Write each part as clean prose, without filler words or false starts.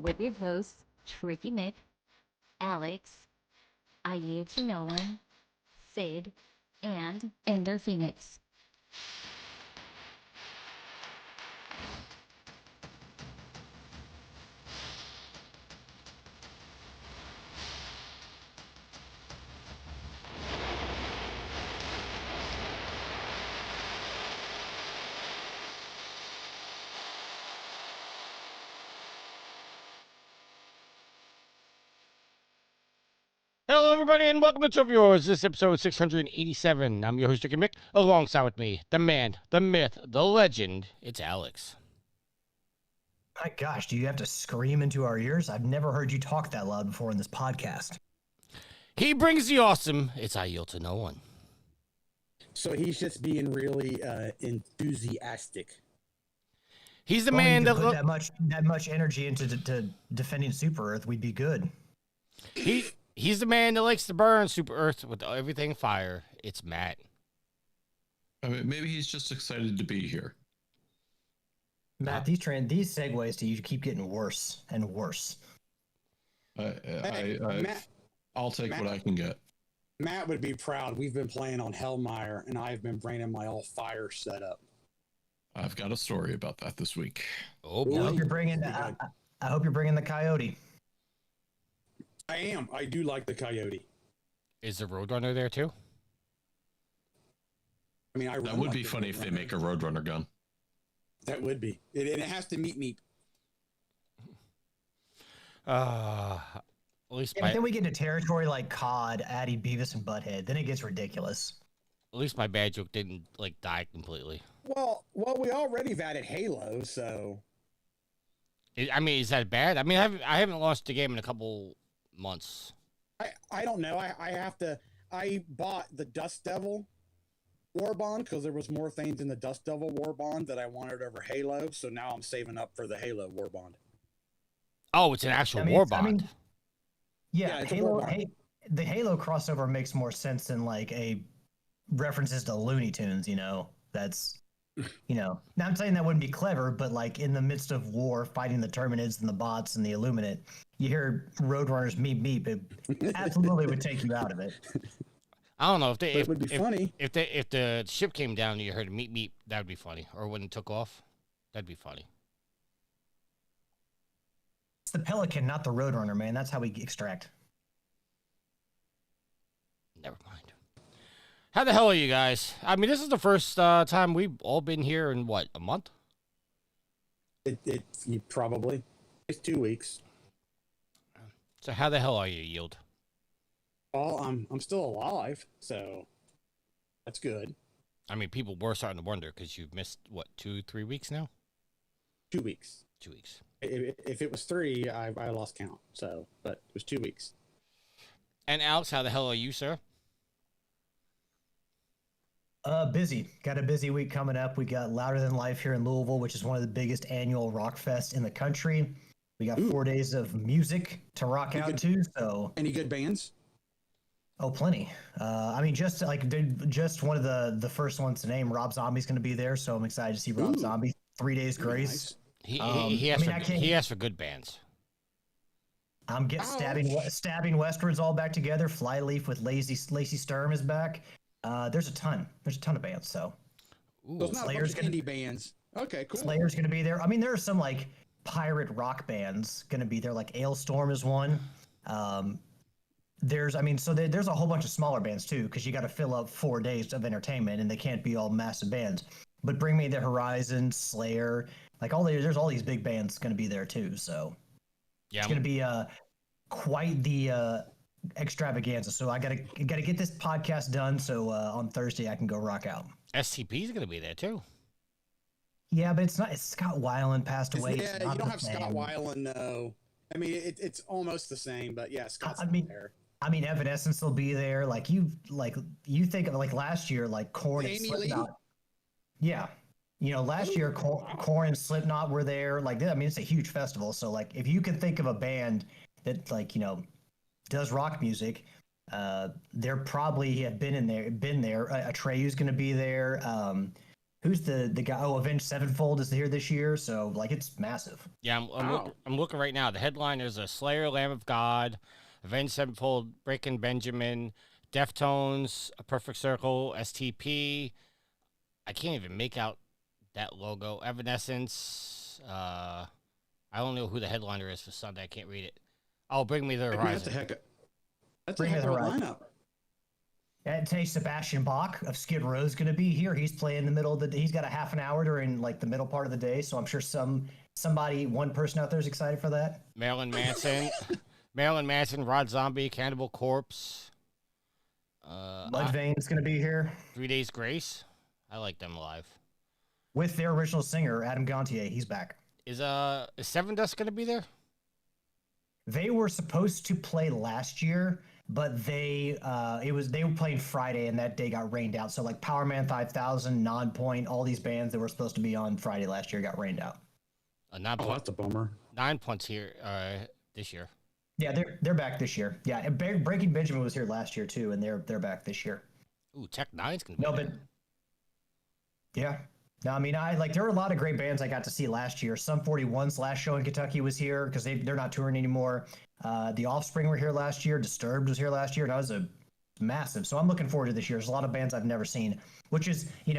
with your hosts, Tricky Nick, Alex, Ayu Nolan, Sid, and Ender Phoenix. Hello, everybody, and welcome to Trophy Wars. This is episode 687. I'm your host, Tricky Mick. Alongside with me, the man, the myth, the legend. It's Alex. My gosh, do you have to scream into our ears? I've never heard you talk that loud before in this podcast. He brings the awesome. It's I yield to no one. So he's just being really enthusiastic. He's the Well, man you could that put that much energy into defending Super Earth, we'd be good. He's the man that likes to burn Super Earth with everything fire. It's Matt. I mean, maybe he's just excited to be here. Matt, these segues to you keep getting worse and worse. I'll take what I can get. Matt would be proud. We've been playing on Hellmire, and I've been bringing my all fire setup. I've got a story about that this week. Oh I boy. hope you're bringing. I hope you're bringing the coyote. I am. I do like the coyote. Is the Roadrunner there too? I mean, That would be funny if they make a Roadrunner gun. That would be. It has to meet me. At least Yeah, but then we get into territory like COD, adding Beavis and Butthead. Then it gets ridiculous. my bad joke didn't die completely. Well, we already have added Halo, so. I mean, is that bad? I mean, I haven't launched the game in a couple months. I don't know. I bought the Dust Devil War Bond because there was more things in the Dust Devil War Bond that I wanted over Halo, so now I'm saving up for the Halo War Bond. Oh, it's an actual war bond. Yeah, it's a Halo. war bond. The Halo crossover makes more sense than like a references to Looney Tunes. That's. Now I'm saying that wouldn't be clever, but like in the midst of war, fighting the Terminids and the bots and the Illuminate, you hear Roadrunners meep meep. It absolutely would take you out of it. I don't know if It would be funny. if the ship came down and you heard meep meep, that would be funny. Or when it took off, that'd be funny. It's the Pelican, not the Roadrunner, man. That's how we extract. Never mind. How the hell are you guys? I mean, this is the first time we've all been here in what, a month? You probably. It's 2 weeks. So how the hell are you, Yield? Well, I'm still alive, so that's good. I mean, people were starting to wonder because you've missed what, 2-3 weeks now? 2 weeks. 2 weeks. If it was 3, I lost count. So, but it was 2 weeks. And Alex, how the hell are you, sir? Busy. Got a busy week coming up. We got Louder Than Life here in Louisville, which is one of the biggest annual rock fests in the country. We got 4 days of music to rock out to. So, Any good bands? oh, plenty. I mean, just one of the first ones to name. Rob Zombie's going to be there, so I'm excited to see Rob Zombie. 3 days grace. Nice. He asked for good bands. I'm getting stabbing westwards all back together. Flyleaf with Lacey Sturm is back. There's a ton of bands. So Those not Slayer's a bunch of indie bands. Okay, cool. Slayer's gonna be there. I mean, there are some like pirate rock bands gonna be there. Like Ailstorm is one. There's a whole bunch of smaller bands too, because you got to fill up 4 days of entertainment, and they can't be all massive bands. But Bring Me the Horizon, Slayer, like there's all these big bands gonna be there too. So Yeah, it's gonna be quite the extravaganza. So I gotta get this podcast done so on Thursday I can go rock out. SCP is gonna be there too. Yeah, but it's Scott Weiland passed away. Yeah, you don't have Scott Weiland, no. I mean, it's almost the same, but yeah, Scott's there. I mean, Evanescence will be there. Like you think of like last year, like Korn and Amy Slipknot. Lee? Yeah, last year Korn and Slipknot were there. Like, I mean, it's a huge festival. So like, if you can think of a band that does rock music, they're probably have been there. Atreyu's going to be there. who's the guy? Oh, Avenged Sevenfold is here this year, so like it's massive. Yeah, I'm looking right now. The headliners are Slayer, Lamb of God, Avenged Sevenfold, Breaking Benjamin, Deftones, A Perfect Circle, STP. I can't even make out that logo. Evanescence. I don't know who the headliner is for Sunday. I can't read it. Oh, Bring Me the That's Horizon. that's Bring a Me heck the of a Horizon. lineup. And today, Sebastian Bach of Skid Row is going to be here. He's playing in the middle of the day. He's got a half an hour during like the middle part of the day, so I'm sure one person out there is excited for that. Marilyn Manson. Marilyn Manson, Rod Zombie, Cannibal Corpse. Mudvayne is going to be here 3 Days Grace. I like them live. with their original singer Adam Gontier. He's back. Is Seven Dust gonna be there? They were supposed to play last year, but they were playing Friday and that day got rained out. So like Power Man 5000, Nonpoint, all these bands that were supposed to be on Friday last year got rained out. Oh, that's a bummer. 9 Points here this year. Yeah, they're back this year. Yeah, and Breaking Benjamin was here last year too, and they're back this year. Ooh, Tech Nine's gonna be No, there. but yeah. No, I mean, there were a lot of great bands I got to see last year. Sum 41's last show in Kentucky was here because they're not touring anymore. The Offspring were here last year. Disturbed was here last year. That was a massive. So I'm looking forward to this year. There's a lot of bands I've never seen, which is, you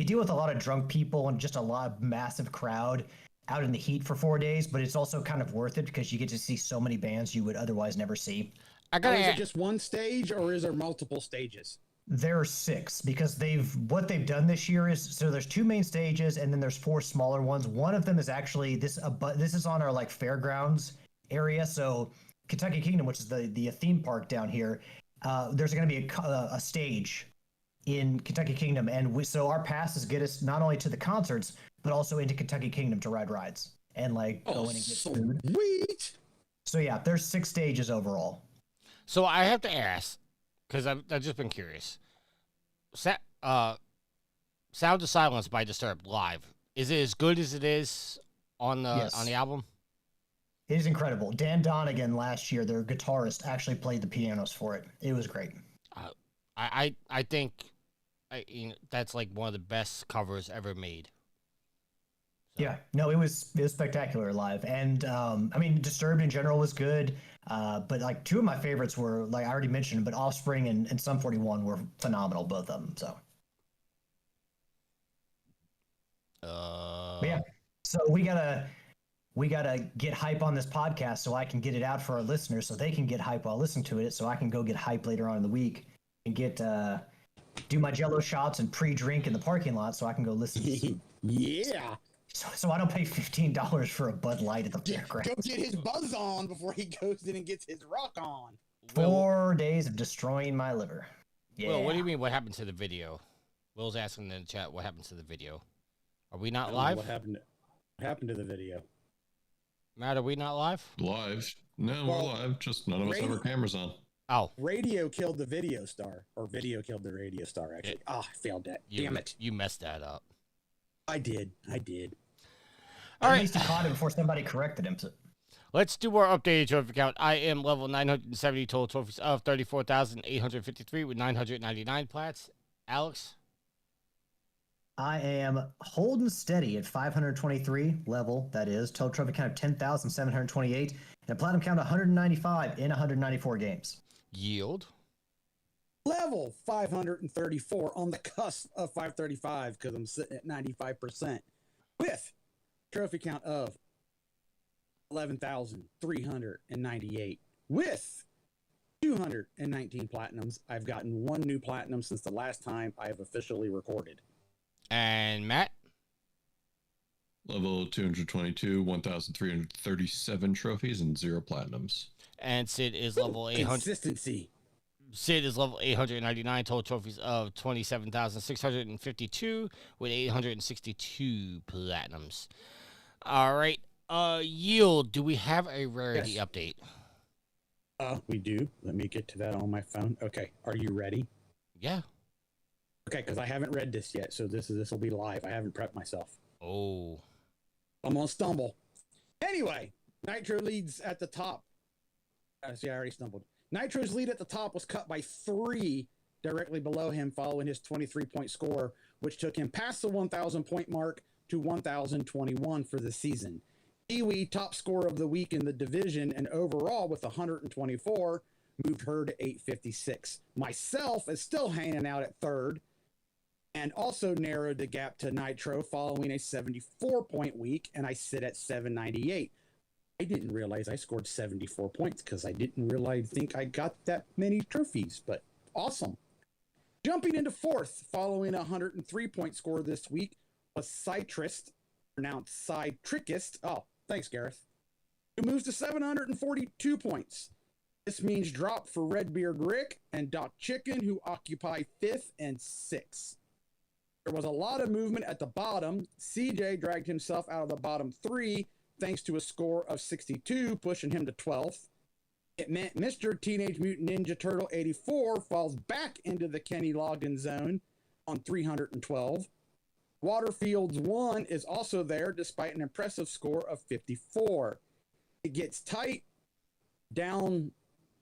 deal with a lot of drunk people and just a lot of massive crowd out in the heat for 4 days, but it's also kind of worth it because you get to see so many bands you would otherwise never see. I Or gotta is it ask, just one stage or is there multiple stages? There are 6 because what they've done this year is so there's 2 main stages and then there's 4 smaller ones. One of them is actually this is on our like fairgrounds area. So Kentucky Kingdom, which is the theme park down here, there's going to be a stage in Kentucky Kingdom, and so our passes get us not only to the concerts but also into Kentucky Kingdom to ride rides and like go in and get food. Sweet. So yeah, there's 6 stages overall. so I have to ask because I've just been curious. Sound of Silence by Disturbed live. Is it as good as it is on the Yes. on the album? It is incredible. Dan Donegan last year, their guitarist, actually played the pianos for it. It was great. I think that's like one of the best covers ever made. So, Yeah, no, it was spectacular live, and I mean, Disturbed in general was good, but like 2 of my favorites were like I already mentioned, but Offspring and Sum 41 were phenomenal, both of them. So but yeah, so we gotta get hype on this podcast so I can get it out for our listeners, so they can get hype while listening to it, so I can go get hype later on in the week and get do my Jello shots and pre-drink in the parking lot, so I can go listen. To Yeah. So I don't pay $15 for a Bud Light at the Go fairground. get his buzz on before he goes in and gets his rock on. Will, 4 days of destroying my liver. Yeah. Will, what do you mean? What happened to the video? Will's asking in the chat what happened to the video. Are we I not don't know live? What happened to the video? Matt, are we not live? Live? No, Well, we're live. Just none of us have our cameras on. Oh, Radio killed the video star, or video killed the radio star. Actually, I failed that. Damn it! You messed that up. I did. All At right. least he caught it before somebody corrected him. So, Let's do our updated trophy count. I am level 970 total trophies of 34,853 with 999 plats. Alex? I am holding steady at 523 level, that is. Total trophy count of 10,728. And a platinum count of 195 in 194 games. Yield? Level 534 on the cusp of 535 because I'm sitting at 95% with trophy count of 11,398 with 219 platinums. I've gotten 1 new platinum since the last time I have officially recorded. And Matt? Level 222, 1,337 trophies and 0 platinums. And Sid is level 800. Consistency. Sid is level 899, total trophies of 27,652 with 862 platinums. All right. Yield, do we have a rarity Yes. update? We do. Let me get to that on my phone. Okay, are you ready? Yeah. Okay, because I haven't read this yet, so this will be live. I haven't prepped myself. Oh. I'm gonna stumble. Anyway, Nitro leads at the top. See, I already stumbled. Nitro's lead at the top was cut by 3 directly below him following his 23-point score, which took him past the 1,000 point mark to 1,021 for the season. Kiwi, top scorer of the week in the division and overall with 124, moved her to 856. Myself is still hanging out at third and also narrowed the gap to Nitro following a 74-point week, and I sit at 798. I didn't realize I scored 74 points because I didn't think I got that many trophies, but awesome. Jumping into fourth following a 103-point score this week was Citrist, pronounced Citricist. Oh, thanks, Gareth. Who moves to 742 points. This means drop for Redbeard Rick and Doc Chicken, who occupy 5th and 6th. There was a lot of movement at the bottom. CJ dragged himself out of the bottom 3 thanks to a score of 62, pushing him to 12th. It meant Mr. Teenage Mutant Ninja Turtle 84 falls back into the Kenny Loggins zone on 312. Waterfields 1 is also there despite an impressive score of 54. It gets tight down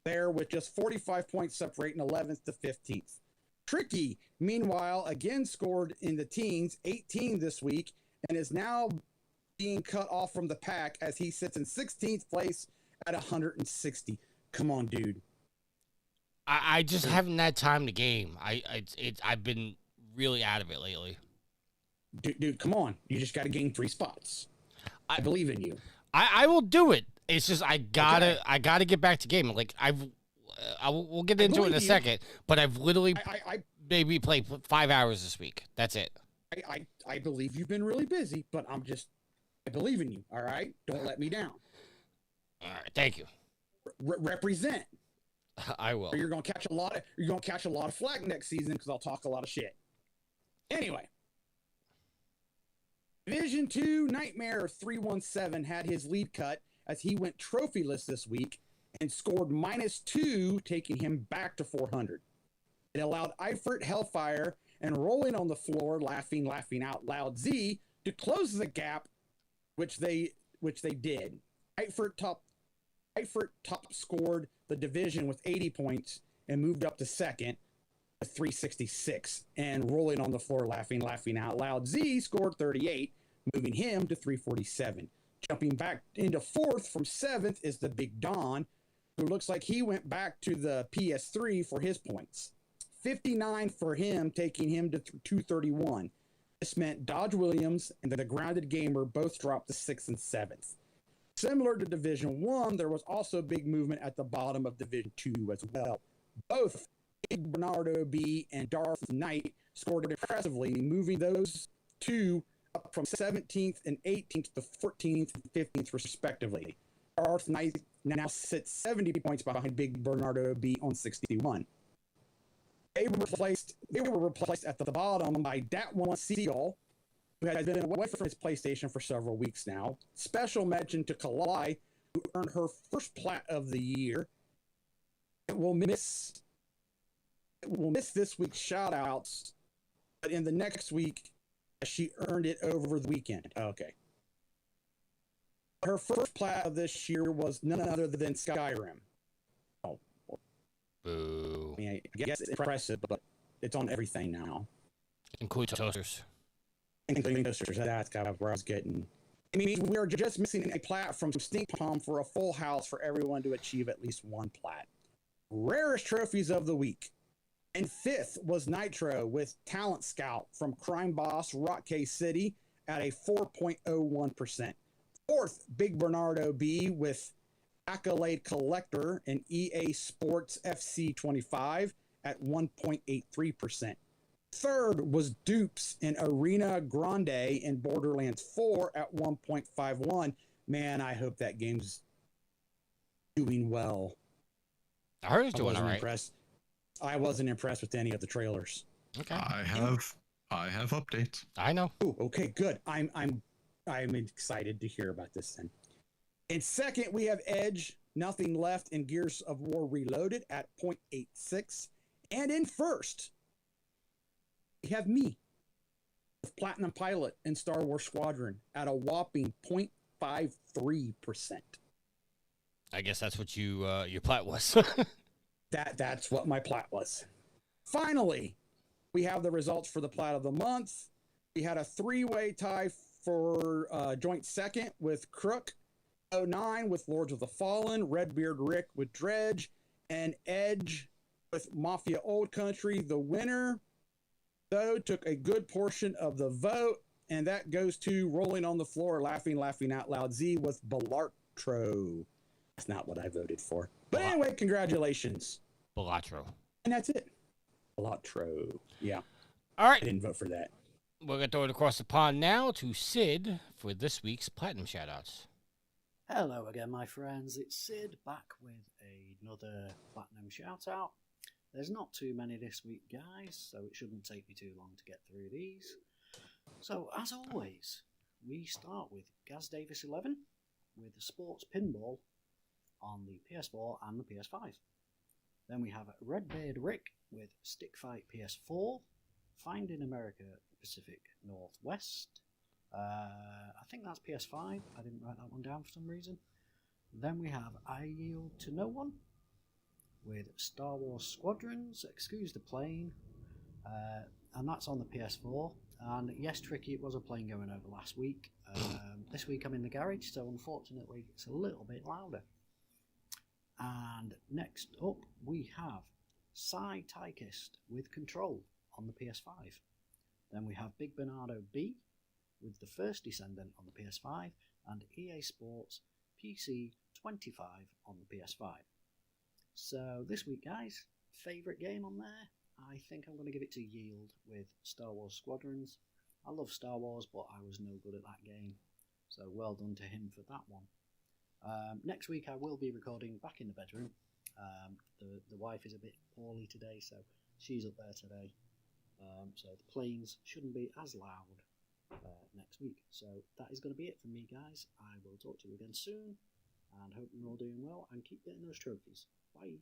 there with just 45 points separating 11th to 15th. Tricky, meanwhile, again scored in the teens, 18 this week, and is now being cut off from the pack as he sits in 16th place at 160. Come on, dude. I just haven't had time to game. I've been really out of it lately. Dude, come on. You just got to gain 3 spots. I believe in you. I will do it. It's just I gotta get back to gaming. Like we'll get into it in a second, but I've literally maybe played 5 hours this week. That's it. I believe you've been really busy, but I believe in you. All right, don't let me down. All right, thank you. Represent. I will. Or you're gonna catch a lot of flack next season because I'll talk a lot of shit. Anyway, Division 2 Nightmare 317 had his lead cut as he went trophyless this week and scored -2, taking him back to 400. It allowed Eifert, Hellfire, and Rolling on the Floor, laughing out loud Z to close the gap, which they did. Eifert top scored the division with 80 points and moved up to second with 366. And Rolling on the Floor, laughing out loud Z scored 38, moving him to 347. Jumping back into fourth from 7th is the Big Don, who looks like he went back to the PS3 for his points. 59 for him, taking him to 231. This meant Dodge Williams and the Grounded Gamer both dropped to 6th and 7th. Similar to Division 1, there was also big movement at the bottom of Division 2 as well. Both Big Bernardo B and Darth Knight scored impressively, moving those two up from 17th and 18th to 14th and 15th respectively. Darth Knight now sits 70 points behind Big Bernardo B on 61. They were replaced at the bottom by Dat1 Seal, who has been away from his PlayStation for several weeks now. Special mention to Kalai, who earned her first plat of the year. It will miss this week's shout-outs, but in the next week, she earned it over the weekend. Okay. Her first plat of this year was none other than Skyrim. Oh. Boo. I mean, I guess it's impressive, but it's on everything now. Including toasters. Including toasters. That's kind of where I was getting. I mean, we are just missing a plat from Stink Palm for a full house for everyone to achieve at least one plat. Rarest trophies of the week. And 5th was Nitro with Talent Scout from Crime Boss Rock K City at a 4.01%. 4th, Big Bernardo B with Accolade Collector and EA Sports FC 25 at 1.83%. 3rd was Dupes in Arena Grande in Borderlands 4 at 1.51. Man, I hope that game's doing well. I heard it's doing all right. I wasn't impressed with any of the trailers. Okay. I have updates. I know. Ooh, okay, good. I'm excited to hear about this then. In 2nd, we have Edge, Nothing Left, and Gears of War Reloaded at 0.86. And in 1st, we have me with Platinum Pilot and Star Wars Squadron at a whopping 0.53%. I guess that's what your plat was. That's what my plat was. Finally, we have the results for the Plat of the Month. We had a 3-way tie for joint second with Crook, 09 with Lords of the Fallen, Redbeard Rick with Dredge, and Edge with Mafia Old Country. The winner, though, took a good portion of the vote, and that goes to Rolling on the Floor, Laughing Out Loud Z with Balartro. That's not what I voted for. But anyway, congratulations. Balatro. And that's it. Balatro. Yeah. All right. I didn't vote for that. We're going to throw it across the pond now to Sid for this week's Platinum Shoutouts. Hello again, my friends. It's Sid back with another Platinum Shoutout. There's not too many this week, guys, so it shouldn't take me too long to get through these. So, as always, we start with Gaz Davis 11 with Sports Pinball on the PS4 and the PS5. Then we have Redbeard Rick with Stick Fight PS4, Finding America Pacific Northwest. I think that's PS5. I didn't write that one down for some reason. Then we have I Yield to No One with Star Wars Squadrons, Excuse the Plane, and that's on the PS4. And yes, Tricky, it was a plane going over last week. This week I'm in the garage, so unfortunately it's a little bit louder. And next up we have Psy Tykist with Control on the PS5. Then we have Big Bernardo B with The First Descendant on the PS5 and EA Sports PC 25 on the PS5. So this week, guys, favourite game on there? I think I'm going to give it to Yield with Star Wars Squadrons. I love Star Wars, but I was no good at that game. So well done to him for that one. Next week I will be recording back in the bedroom. The wife is a bit poorly today, so she's up there today. So the planes shouldn't be as loud next week. So that is going to be it from me, guys. I will talk to you again soon, and hope you're all doing well and keep getting those trophies. Bye.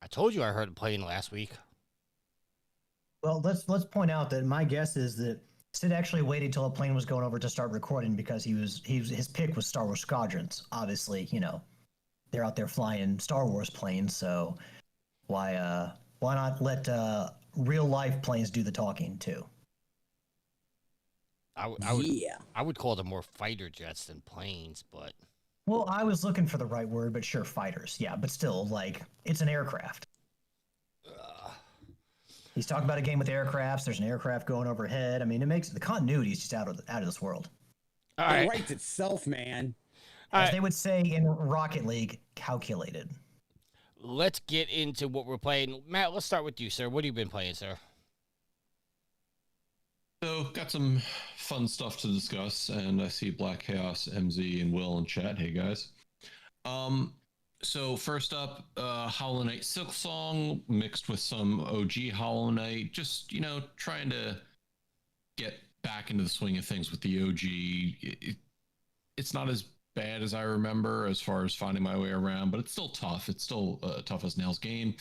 I told you I heard a plane last week. Well, let's point out that my guess is that Sid actually waited till a plane was going over to start recording because his pick was Star Wars Squadrons. Obviously, they're out there flying Star Wars planes, so why not let real life planes do the talking too? I would call them more fighter jets than planes, but Well, I was looking for the right word, but sure, fighters. Yeah, but still, it's an aircraft. He's talking about a game with aircrafts. There's an aircraft going overhead. I mean, it makes the continuity is just out of this world. all right. It writes itself, man. As they would say in Rocket League, calculated. Let's get into what we're playing. Matt, let's start with you, sir. What have you been playing, sir? So, got some fun stuff to discuss, and I see Black Chaos, MZ, and Will in chat. Hey, guys. So first up, Hollow Knight Silksong mixed with some OG Hollow Knight. Just, trying to get back into the swing of things with the OG. It's not as bad as I remember as far as finding my way around, but it's still tough. It's still a tough as nails game,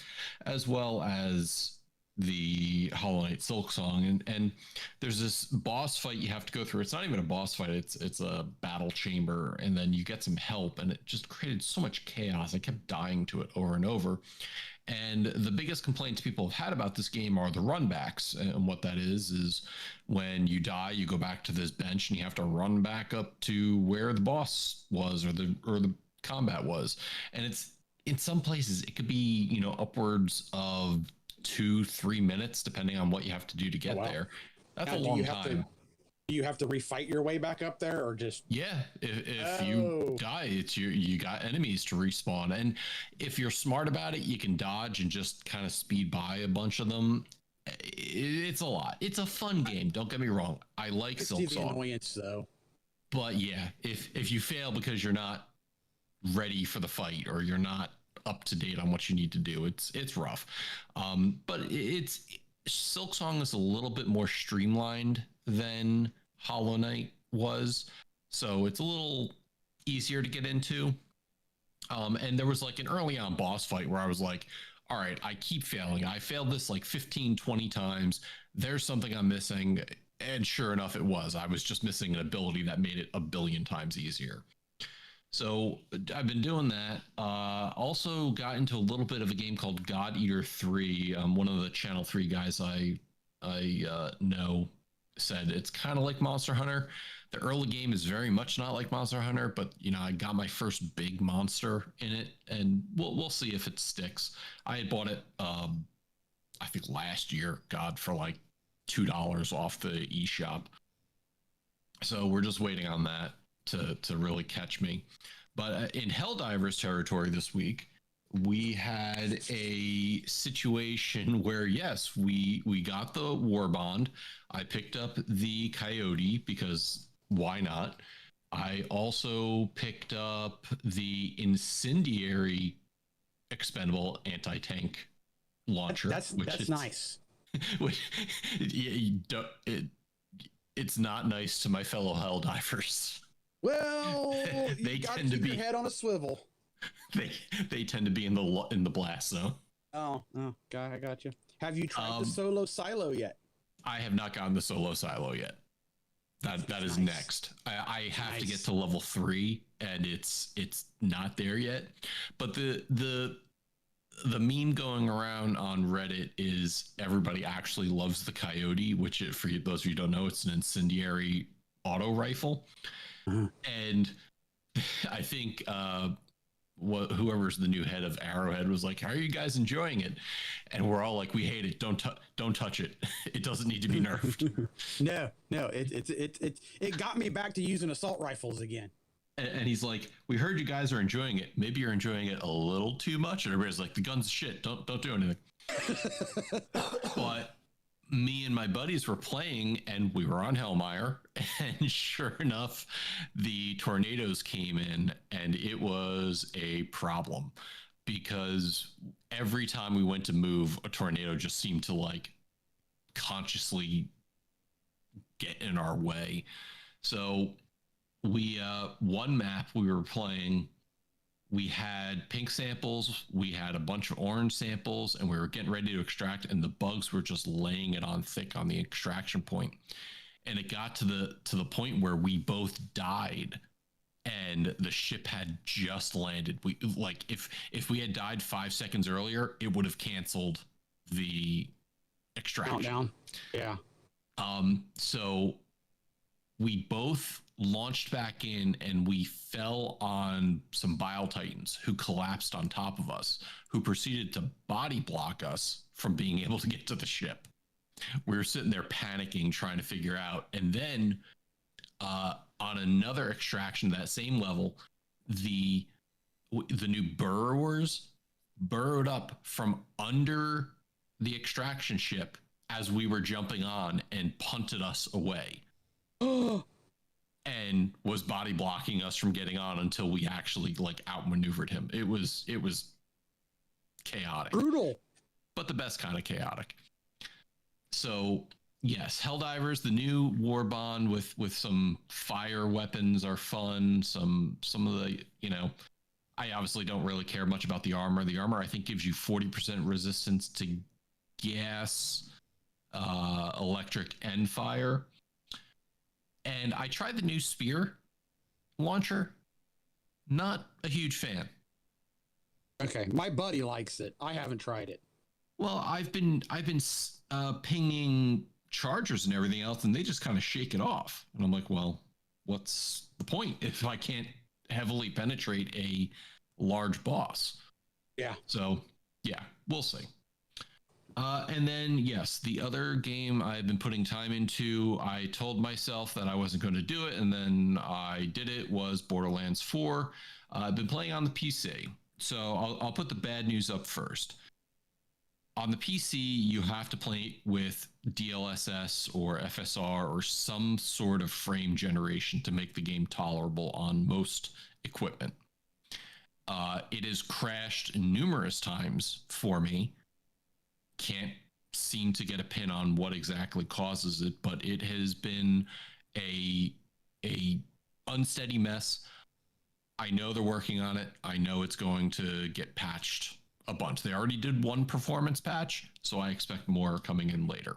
as well as the Hollow Knight Silksong. And there's this boss fight you have to go through. It's not even a boss fight. It's a battle chamber, and then you get some help, and it just created so much chaos. I kept dying to it over and over. And the biggest complaints people have had about this game are the runbacks. And what that is when you die, you go back to this bench and you have to run back up to where the boss was or the combat was. And it's in some places it could be, upwards of 2-3 minutes, depending on what you have to do to get there. That's now, a long time. Do you have to refight your way back up there, or just? Yeah, if you die, it's you got enemies to respawn, and if you're smart about it, you can dodge and just kind of speed by a bunch of them. It's a lot. It's a fun game. Don't get me wrong. I like Silksong, annoyance though. But yeah, if you fail because you're not ready for the fight or you're not up to date on what you need to do, it's rough. But Silksong is a little bit more streamlined than Hollow Knight was, so it's a little easier to get into. And there was an early on boss fight where I was like, all right, I keep failing. I failed this 15-20 times. There's something I'm missing. And sure enough, it was. I was just missing an ability that made it a billion times easier. So I've been doing that. Also got into a little bit of a game called God Eater 3. One of the Channel 3 guys I know said it's kind of like Monster Hunter. The early game is very much not like Monster Hunter, but I got my first big monster in it, and we'll see if it sticks. I had bought it, I think last year, God, for like $2 off the eShop. So we're just waiting on that to really catch me. But in Helldivers territory this week, we had a situation where, yes, we got the war bond. I picked up the coyote because why not? I also picked up the incendiary expendable anti-tank launcher. That's nice. Which, it's not nice to my fellow Helldivers. Well, They you got to tend to keep be- your head on a swivel. They tend to be in the blast zone. Oh, I got you. Have you tried the solo silo yet? I have not gotten the solo silo yet. That is nice. next. I have to get to level 3, and it's not there yet. But the meme going around on Reddit is everybody actually loves the coyote, which for those of you who don't know, it's an incendiary auto rifle. And I think whoever's the new head of Arrowhead was like, "How are you guys enjoying it?" And we're all like, "We hate it. Don't touch it. It doesn't need to be nerfed." No, it got me back to using assault rifles again. And he's like, "We heard you guys are enjoying it. Maybe you're enjoying it a little too much." And everybody's like, "The gun's shit. Don't do anything." But me and my buddies were playing, and we were on Hellmire, and sure enough, the tornadoes came in, and it was a problem because every time we went to move, a tornado just seemed to like consciously get in our way. So we one map we were playing, we had pink samples, we had a bunch of orange samples, and we were getting ready to extract, and the bugs were just laying it on thick on the extraction point. And it got to the point where we both died, and the ship had just landed. We like if we had died 5 seconds earlier, it would have canceled the extraction. Countdown. Yeah. So we both launched back in, and we fell on some Bile Titans who collapsed on top of us, who proceeded to body block us from being able to get to the ship. We were sitting there panicking, trying to figure out. And then on another extraction, that same level, the new burrowers burrowed up from under the extraction ship as we were jumping on and punted us away. And was body blocking us from getting on until we actually like outmaneuvered him. It was chaotic. Brutal. But the best kind of chaotic. So yes, Helldivers, the new war bond with some fire weapons are fun. Some of the, I obviously don't really care much about the armor. The armor I think gives you 40% resistance to gas, electric, and fire. And I tried the new spear launcher. Not a huge fan. Okay, my buddy likes it. I haven't tried it. Well, I've been pinging chargers and everything else, and they just kind of shake it off. And I'm like, well, what's the point if I can't heavily penetrate a large boss? Yeah. So, yeah, we'll see. And then, yes, the other game I've been putting time into, I told myself that I wasn't going to do it, and then I did it, was Borderlands 4. I've been playing on the PC. So I'll put the bad news up first. On the PC, you have to play with DLSS or FSR or some sort of frame generation to make the game tolerable on most equipment. It has crashed numerous times for me. Can't seem to get a pin on what exactly causes it, but it has been a unsteady mess. I know they're working on it. I know it's going to get patched a bunch. They already did one performance patch, so I expect more coming in later.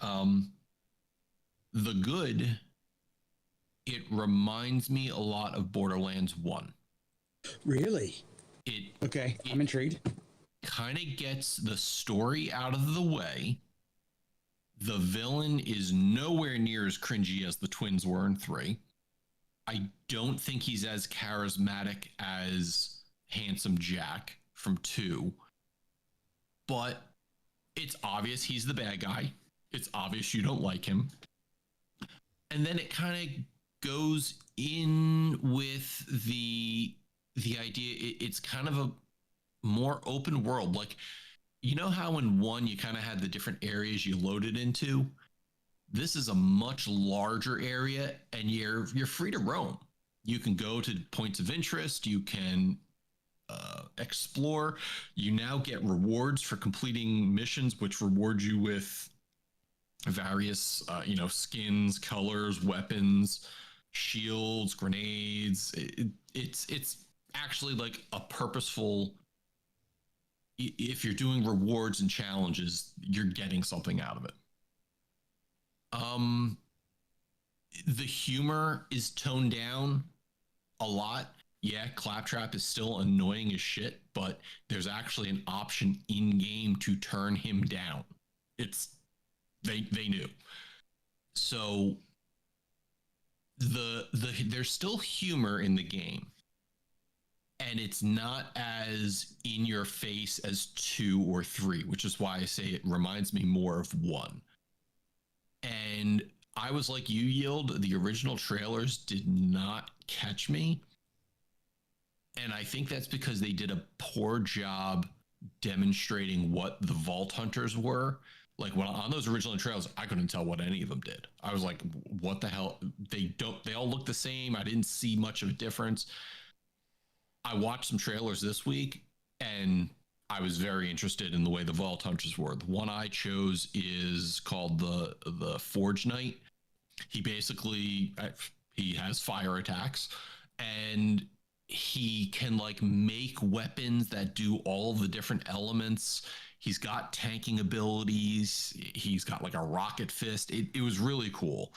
The good It reminds me a lot of Borderlands 1. Really? It Okay, I'm intrigued. kind of gets the story out of the way. The villain is nowhere near as cringy as the twins were in 3. I don't think he's as charismatic as Handsome Jack from 2, but it's obvious he's the bad guy. It's obvious you don't like him. And then it kind of goes in with the idea it's kind of a more open world. Like, you know how in 1 you kind of had the different areas you loaded into? This is a much larger area, and you're free to roam. You can go to points of interest. You can explore. You now get rewards for completing missions, which reward you with various, skins, colors, weapons, shields, grenades. It's actually like a purposeful. If you're doing rewards and challenges, you're getting something out of it. The humor is toned down a lot. Yeah, Claptrap is still annoying as shit, but there's actually an option in game to turn him down. They knew. So there's still humor in the game, and it's not as in your face as 2 or 3, which is why I say it reminds me more of 1. And I was like you, Yield. The original trailers did not catch me. And I think that's because they did a poor job demonstrating what the Vault Hunters were. Like, when on those original trailers, I couldn't tell what any of them did. I was like, what the hell? They all look the same. I didn't see much of a difference. I watched some trailers this week, and I was very interested in the way the Vault Hunters were. The one I chose is called the Forge Knight. He basically he has fire attacks, and he can like make weapons that do all the different elements. He's got tanking abilities. He's got like a rocket fist. It was really cool.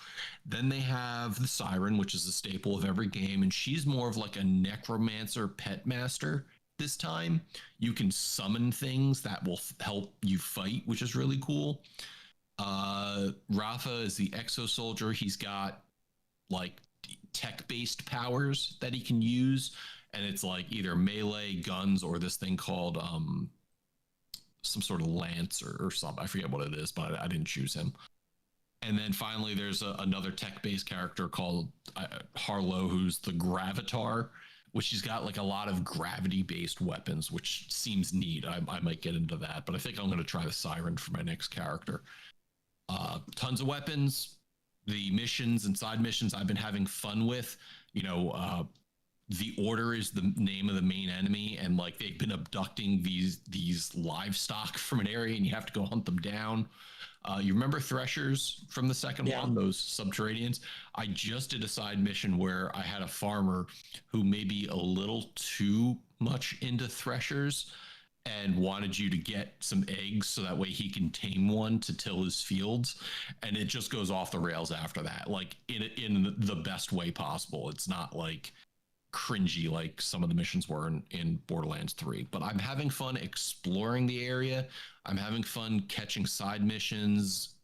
Then they have the Siren, which is a staple of every game, and she's more of like a necromancer pet master. This time you can summon things that will help you fight, which is really cool. Rafa is the exo soldier. He's got like tech-based powers that he can use, and it's like either melee, guns, or this thing called some sort of lance or something. I forget what it is, but I didn't choose him. And then finally, there's another tech-based character called Harlow, who's the Gravitar, which he's got like a lot of gravity-based weapons, which seems neat. I might get into that, but I think I'm going to try the Siren for my next character. Tons of weapons. The missions and side missions I've been having fun with. The Order is the name of the main enemy, and like they've been abducting these livestock from an area, and you have to go hunt them down. You remember Threshers from the second one, those subterraneans? I just did a side mission where I had a farmer who may be a little too much into Threshers and wanted you to get some eggs so that way he can tame one to till his fields, and it just goes off the rails after that, like in the best way possible. It's not like cringy like some of the missions were in Borderlands 3, but I'm having fun exploring the area. I'm having fun catching side missions.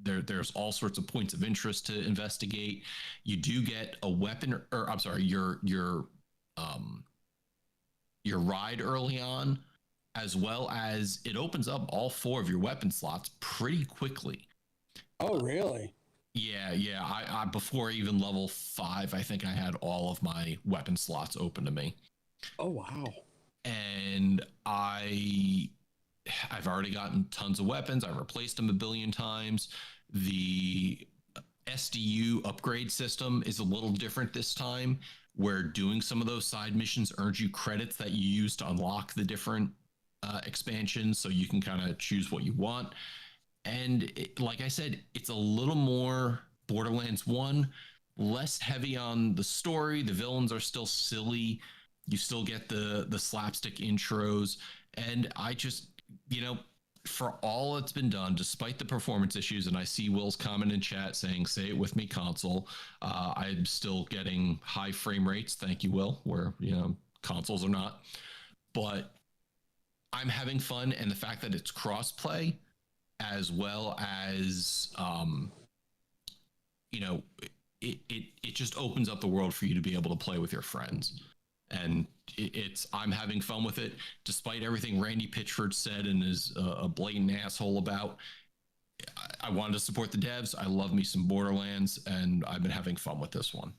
There's all sorts of points of interest to investigate. You do get a weapon, or I'm sorry, your ride early on, as well as it opens up all 4 of your weapon slots pretty quickly. Oh, really? Yeah. I before even level 5, I think I had all of my weapon slots open to me. Oh, wow. And I've already gotten tons of weapons. I've replaced them a billion times. The SDU upgrade system is a little different this time, where doing some of those side missions earns you credits that you use to unlock the different expansions, so you can kind of choose what you want. And like I said, it's a little more Borderlands 1, less heavy on the story. The villains are still silly. You still get the slapstick intros. And I just, for all it's been done, despite the performance issues, and I see Will's comment in chat saying, say it with me, console, I'm still getting high frame rates. Thank you, Will, where, consoles are not. But I'm having fun, and the fact that it's cross-play, as well as, it just opens up the world for you to be able to play with your friends. And I'm having fun with it, despite everything Randy Pitchford said and is a blatant asshole about. I wanted to support the devs. I love me some Borderlands, and I've been having fun with this one.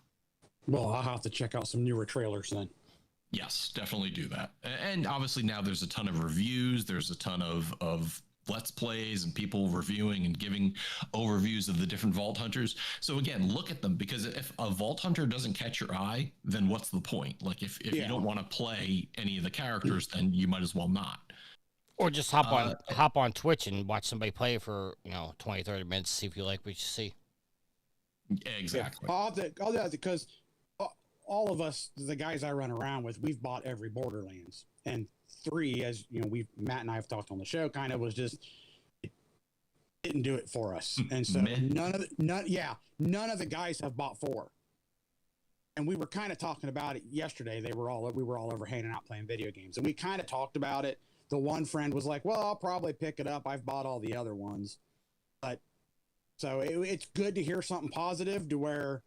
Well, I'll have to check out some newer trailers then. Yes, definitely do that. And obviously now there's a ton of reviews. There's a ton of Let's Plays and people reviewing and giving overviews of the different Vault Hunters. So again, look at them, because if a Vault Hunter doesn't catch your eye, then what's the point? Like if you don't want to play any of the characters, then you might as well not. Or just hop on Twitch and watch somebody play for 20, 30 minutes, see if you like what you see. Exactly. I'll do that because all of us, the guys I run around with, we've bought every Borderlands, and 3, as you know, Matt and I have talked on the show, kind of was just, it didn't do it for us, and so none of the guys have bought 4. And we were kind of talking about it yesterday. We were all over hanging out playing video games, and we kind of talked about it. The one friend was like, "Well, I'll probably pick it up. I've bought all the other ones," but so it's good to hear something positive to where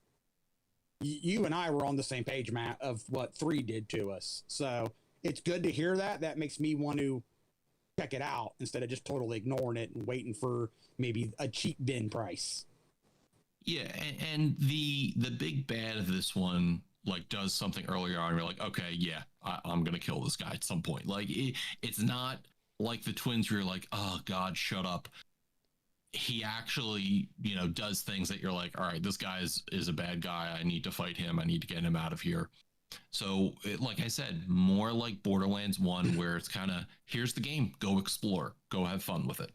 you and I were on the same page, Matt, of what 3 did to us. So it's good to hear that. That makes me want to check it out instead of just totally ignoring it and waiting for maybe a cheap bin price. Yeah, and the big bad of this one does something earlier on. You're like, okay, yeah, I'm gonna kill this guy at some point. Like it's not like the twins where you're like, oh God, shut up. He actually, does things that you're like, all right, this guy is a bad guy. I need to fight him. I need to get him out of here. So, like I said, more like Borderlands 1, where it's kind of, here's the game. Go explore. Go have fun with it.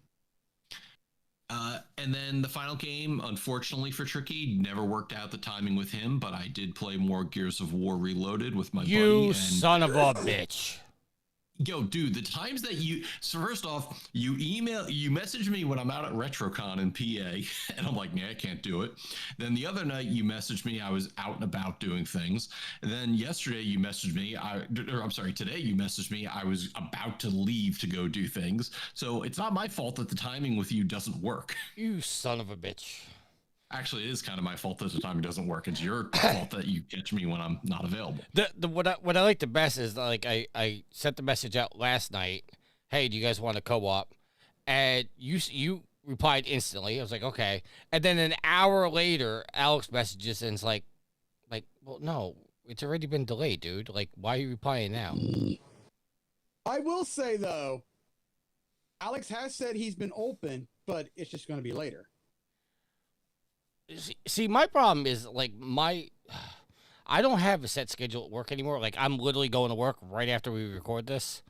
And then the final game, unfortunately for Tricky, never worked out the timing with him, but I did play more Gears of War Reloaded with my buddy. You son of a bitch. Yo, dude, the times that so first off, you message me when I'm out at RetroCon in PA, and I'm like, nah, I can't do it. Then the other night you messaged me, I was out and about doing things. And then yesterday you messaged me, today you messaged me, I was about to leave to go do things. So it's not my fault that the timing with you doesn't work. You son of a bitch. Actually, it is kind of my fault that the timing doesn't work. It's your fault that you catch me when I'm not available. What I like the best is, like, I sent the message out last night. Hey, do you guys want a co-op? And you replied instantly. I was like, okay. And then an hour later, Alex messages and it's like, well, no, it's already been delayed, dude. Like, why are you replying now? I will say though, Alex has said he's been open, but it's just going to be later. See, my problem is, like, I don't have a set schedule at work anymore. Like, I'm literally going to work right after we record this.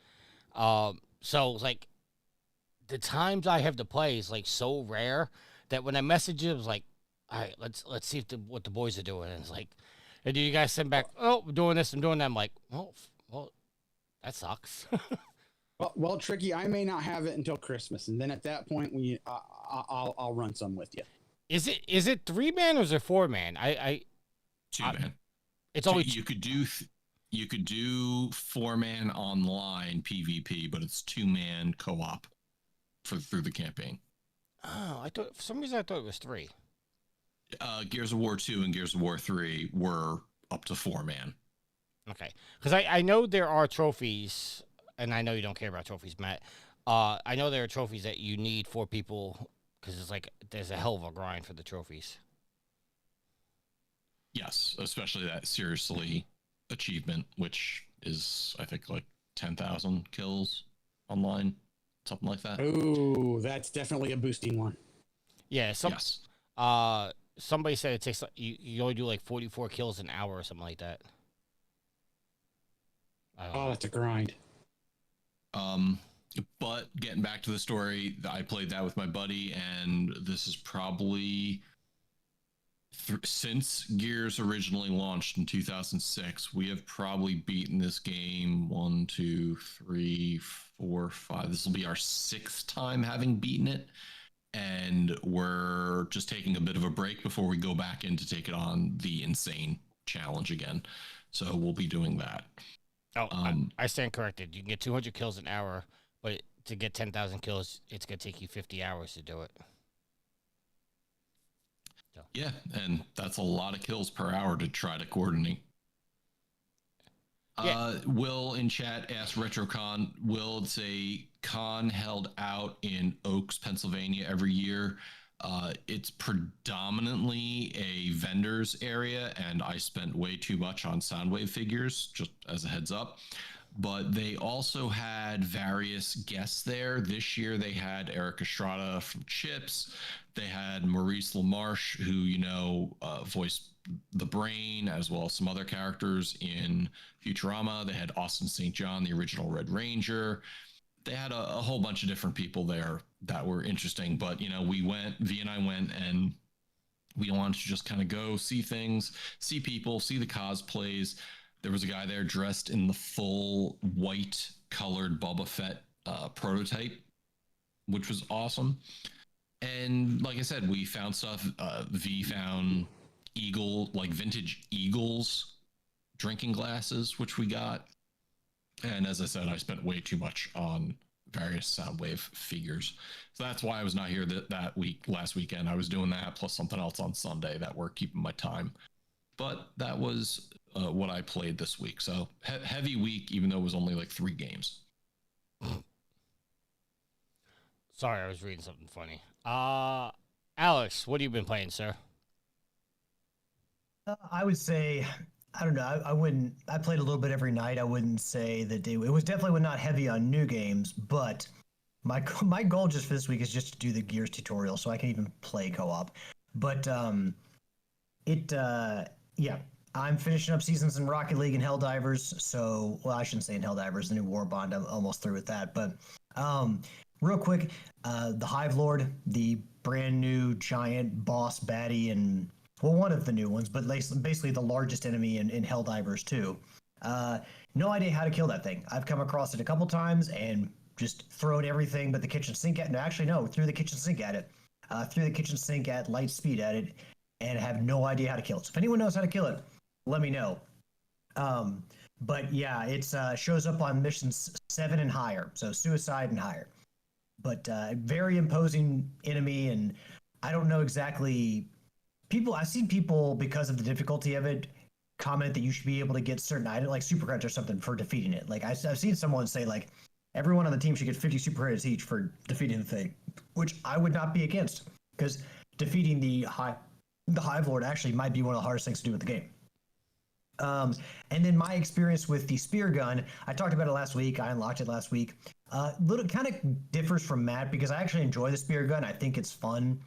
So, like, the times I have to play is, like, so rare that when I message you, it was like, all right, let's see what the boys are doing. And it's like, and do you guys send back, oh, I'm doing this, I'm doing that. I'm like, well, that sucks. well, Tricky, I may not have it until Christmas. And then at that point, I'll run some with you. Is it 3-man or is it 4-man? 2-man. It's only you could do 4-man online PvP, but it's 2-man co-op through the campaign. Oh, for some reason I thought it was 3. Gears of War 2 and Gears of War 3 were up to 4-man. Okay, because I know there are trophies, and I know you don't care about trophies, Matt. I know there are trophies that you need 4 people. Because it's like, there's a hell of a grind for the trophies. Yes, especially that seriously achievement, which is, I think, like 10,000 kills online, something like that. Oh, that's definitely a boosting one. Yeah, yes. Somebody said it takes, you only do like 44 kills an hour or something like that. Oh, that's a grind. But getting back to the story, I played that with my buddy, and this is probably since Gears originally launched in 2006, we have probably beaten this game 1, 2, 3, 4, 5. This will be our 6th time having beaten it. And we're just taking a bit of a break before we go back in to take it on the insane challenge again. So we'll be doing that. Oh, I stand corrected. You can get 200 kills an hour, but to get 10,000 kills, it's going to take you 50 hours to do it. So. Yeah, and that's a lot of kills per hour to try to coordinate. Yeah. Will in chat asked RetroCon, will say con held out in Oaks, Pennsylvania every year. It's predominantly a vendor's area, and I spent way too much on Soundwave figures, just as a heads up. But they also had various guests there. This year they had Eric Estrada from Chips. They had Maurice LaMarche, who, voiced the Brain, as well as some other characters in Futurama. They had Austin St. John, the original Red Ranger. They had a whole bunch of different people there that were interesting. But, V and I went, and we wanted to just kind of go see things, see people, see the cosplays. There was a guy there dressed in the full white colored Boba Fett prototype, which was awesome. And like I said, we found stuff. V found vintage Eagles drinking glasses, which we got. And as I said, I spent way too much on various Soundwave figures. So that's why I was not here last weekend. I was doing that plus something else on Sunday that were keeping my time. But that was what I played this week. So heavy week, even though it was only like 3 games. Sorry, I was reading something funny. Alex, what have you been playing, sir? I would say, I don't know. I played a little bit every night. I wouldn't say that it was definitely not heavy on new games, but my goal just for this week is just to do the Gears tutorial so I can even play co-op. But I'm finishing up seasons in Rocket League and Helldivers. So, well, I shouldn't say in Helldivers, the new Warbond. I'm almost through with that. But real quick, the Hive Lord, the brand new giant boss baddie, and well, one of the new ones, but basically the largest enemy in Helldivers too. No idea how to kill that thing. I've come across it a couple times and just thrown everything but the kitchen sink at it. No, actually, no, threw the kitchen sink at it. Threw the kitchen sink at light speed at it, and have no idea how to kill it. So if anyone knows how to kill it, let me know. But yeah, it shows up on missions 7 and higher, so suicide and higher. But very imposing enemy, and I don't know exactly. I've seen people, because of the difficulty of it, comment that you should be able to get certain items, like super credits or something, for defeating it. Like I've seen someone say, like, everyone on the team should get 50 super credits each for defeating the thing, which I would not be against, because defeating the Hive Lord actually might be one of the hardest things to do with the game. And then my experience with the spear gun, I talked about it last week. I unlocked it last week. Little kind of differs from Matt because I actually enjoy the spear gun. I think it's fun.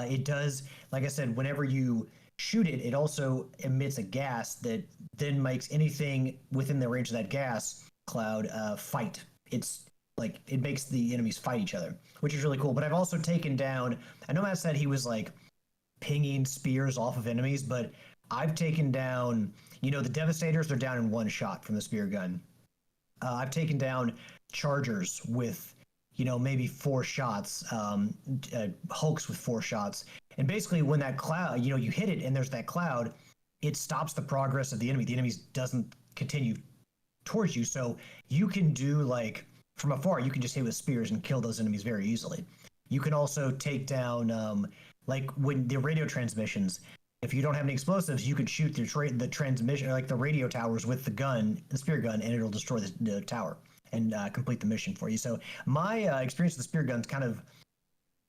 It does, like I said, whenever you shoot it, it also emits a gas that then makes anything within the range of that gas cloud fight. It's like it makes the enemies fight each other, which is really cool. But I've also taken down. I know Matt said he was like pinging spears off of enemies, but I've taken down. The Devastators are down in one shot from the spear gun. I've taken down Chargers with, maybe 4 shots, Hulks with 4 shots. And basically when that cloud, you hit it and there's that cloud, it stops the progress of the enemy. The enemy doesn't continue towards you. So you can do, like, from afar, you can just hit with spears and kill those enemies very easily. You can also take down, like when the radio transmissions, if you don't have any explosives, you could shoot the transmission, like the radio towers with the spear gun, and it'll destroy the tower and complete the mission for you. So my experience with the spear guns kind of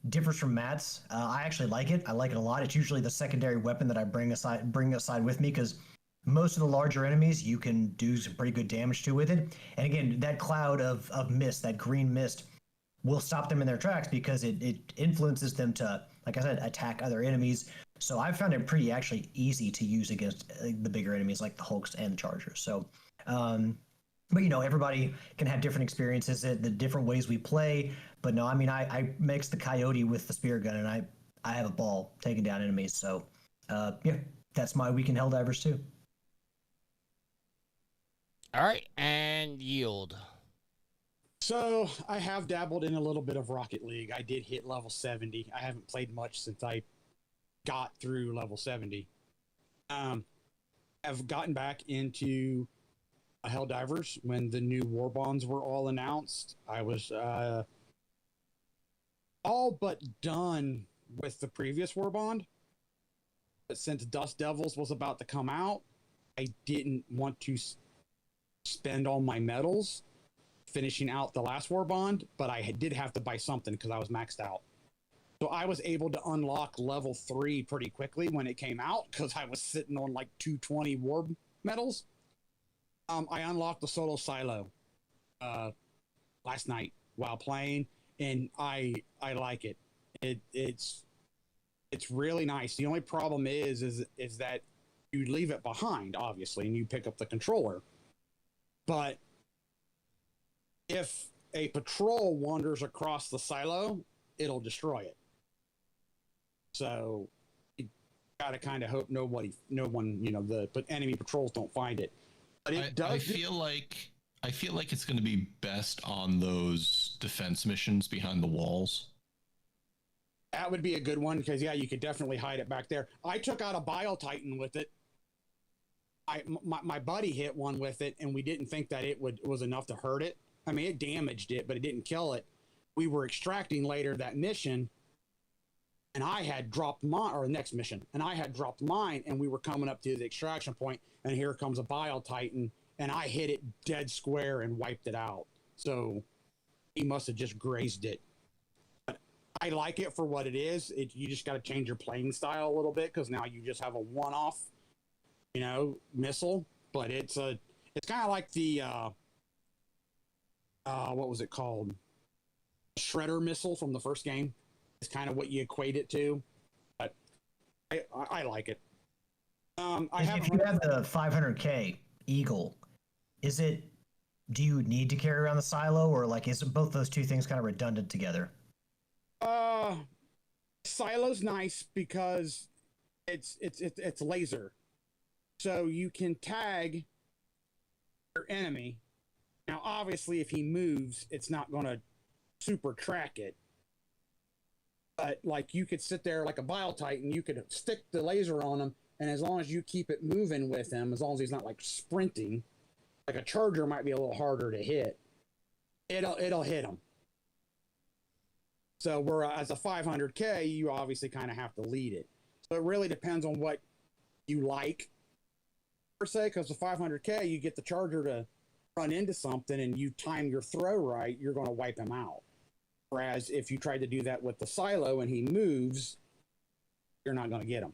differs from Matt's. I actually like it. I like it a lot. It's usually the secondary weapon that I bring aside with me, because most of the larger enemies you can do some pretty good damage to with it. And again, that cloud of mist, that green mist, will stop them in their tracks because it influences them to, like I said, attack other enemies. So I've found it pretty actually easy to use against the bigger enemies like the Hulks and the Chargers. So, but everybody can have different experiences, the different ways we play. But no, I mean, I mix the Coyote with the spear gun, and I have a ball taking down enemies. So, yeah, that's my week in Helldivers too. All right, and Yield. So I have dabbled in a little bit of Rocket League. I did hit level 70. I haven't played much since I got through level 70. I've gotten back into Helldivers when the new war bonds were all announced. I was all but done with the previous war bond. But since Dust Devils was about to come out, I didn't want to spend all my medals finishing out the last war bond, but I did have to buy something because I was maxed out. So I was able to unlock level 3 pretty quickly when it came out because I was sitting on like 220 war medals. I unlocked the solo silo last night while playing, and I like it. It's really nice. The only problem is that you leave it behind, obviously, and you pick up the controller. But if a patrol wanders across the silo, it'll destroy it. So you gotta kind of hope no one, the enemy patrols don't find it. But it does. I feel like it's going to be best on those defense missions behind the walls. That would be a good one because you could definitely hide it back there. I took out a Bile Titan with it. My buddy hit one with it, and we didn't think that it was enough to hurt it. I mean, it damaged it, but it didn't kill it. We were extracting later that mission, and I had dropped mine, or the next mission, and I had dropped mine, and we were coming up to the extraction point, and here comes a Bile Titan, and I hit it dead square and wiped it out. So he must have just grazed it. But I like it for what it is. You just got to change your playing style a little bit because now you just have a one-off, missile. But it's kind of like the what was it called? Shredder missile from the first game. It's kind of what you equate it to. But I like it. If you have the 500K Eagle, do you need to carry around the silo, or like is both those two things kind of redundant together? Silo's nice because it's laser, so you can tag your enemy. Now, obviously, if he moves, it's not going to super track it. But like you could sit there like a Bile Titan, you could stick the laser on him, and as long as you keep it moving with him, as long as he's not like sprinting, like a charger might be a little harder to hit. It'll hit him. So whereas a 500K, you obviously kind of have to lead it. So it really depends on what you like, per se, because the 500K, you get the charger to run into something and you time your throw right, you're going to wipe him out. Whereas if you try to do that with the silo and he moves, you're not going to get him.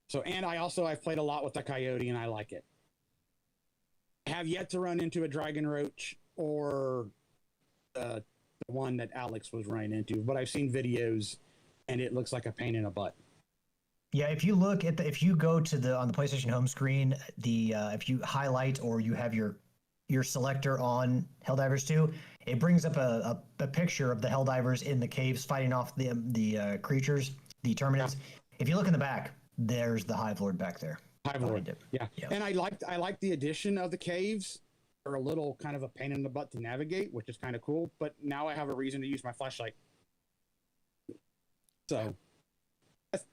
So, and I've played a lot with the Coyote and I like it. I have yet to run into a Dragon Roach or the one that Alex was running into, but I've seen videos and it looks like a pain in the butt. Yeah, if you look at if you go to on the PlayStation home screen, if you highlight or you have your selector on Helldivers 2, it brings up a picture of the Helldivers in the caves fighting off the creatures, the Terminids. If you look in the back, there's the Hive Lord back there. Hive Lord, yeah. And I like the addition of the caves. They're a little kind of a pain in the butt to navigate, which is kind of cool. But now I have a reason to use my flashlight. So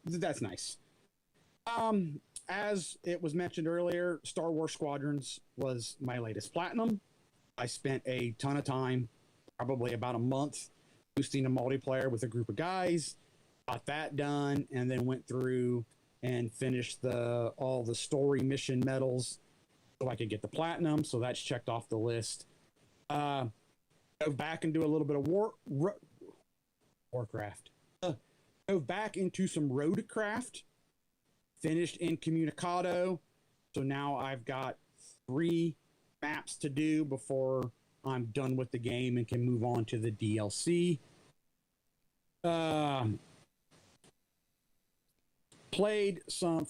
that's nice. As it was mentioned earlier, Star Wars Squadrons was my latest platinum. I spent a ton of time, probably about a month, boosting a multiplayer with a group of guys. Got that done, and then went through and finished all the story mission medals so I could get the platinum. So that's checked off the list. Go back and do a little bit of Warcraft. Go back into some Roadcraft. Finished Incommunicado. So now I've got 3 maps to do before I'm done with the game and can move on to the DLC.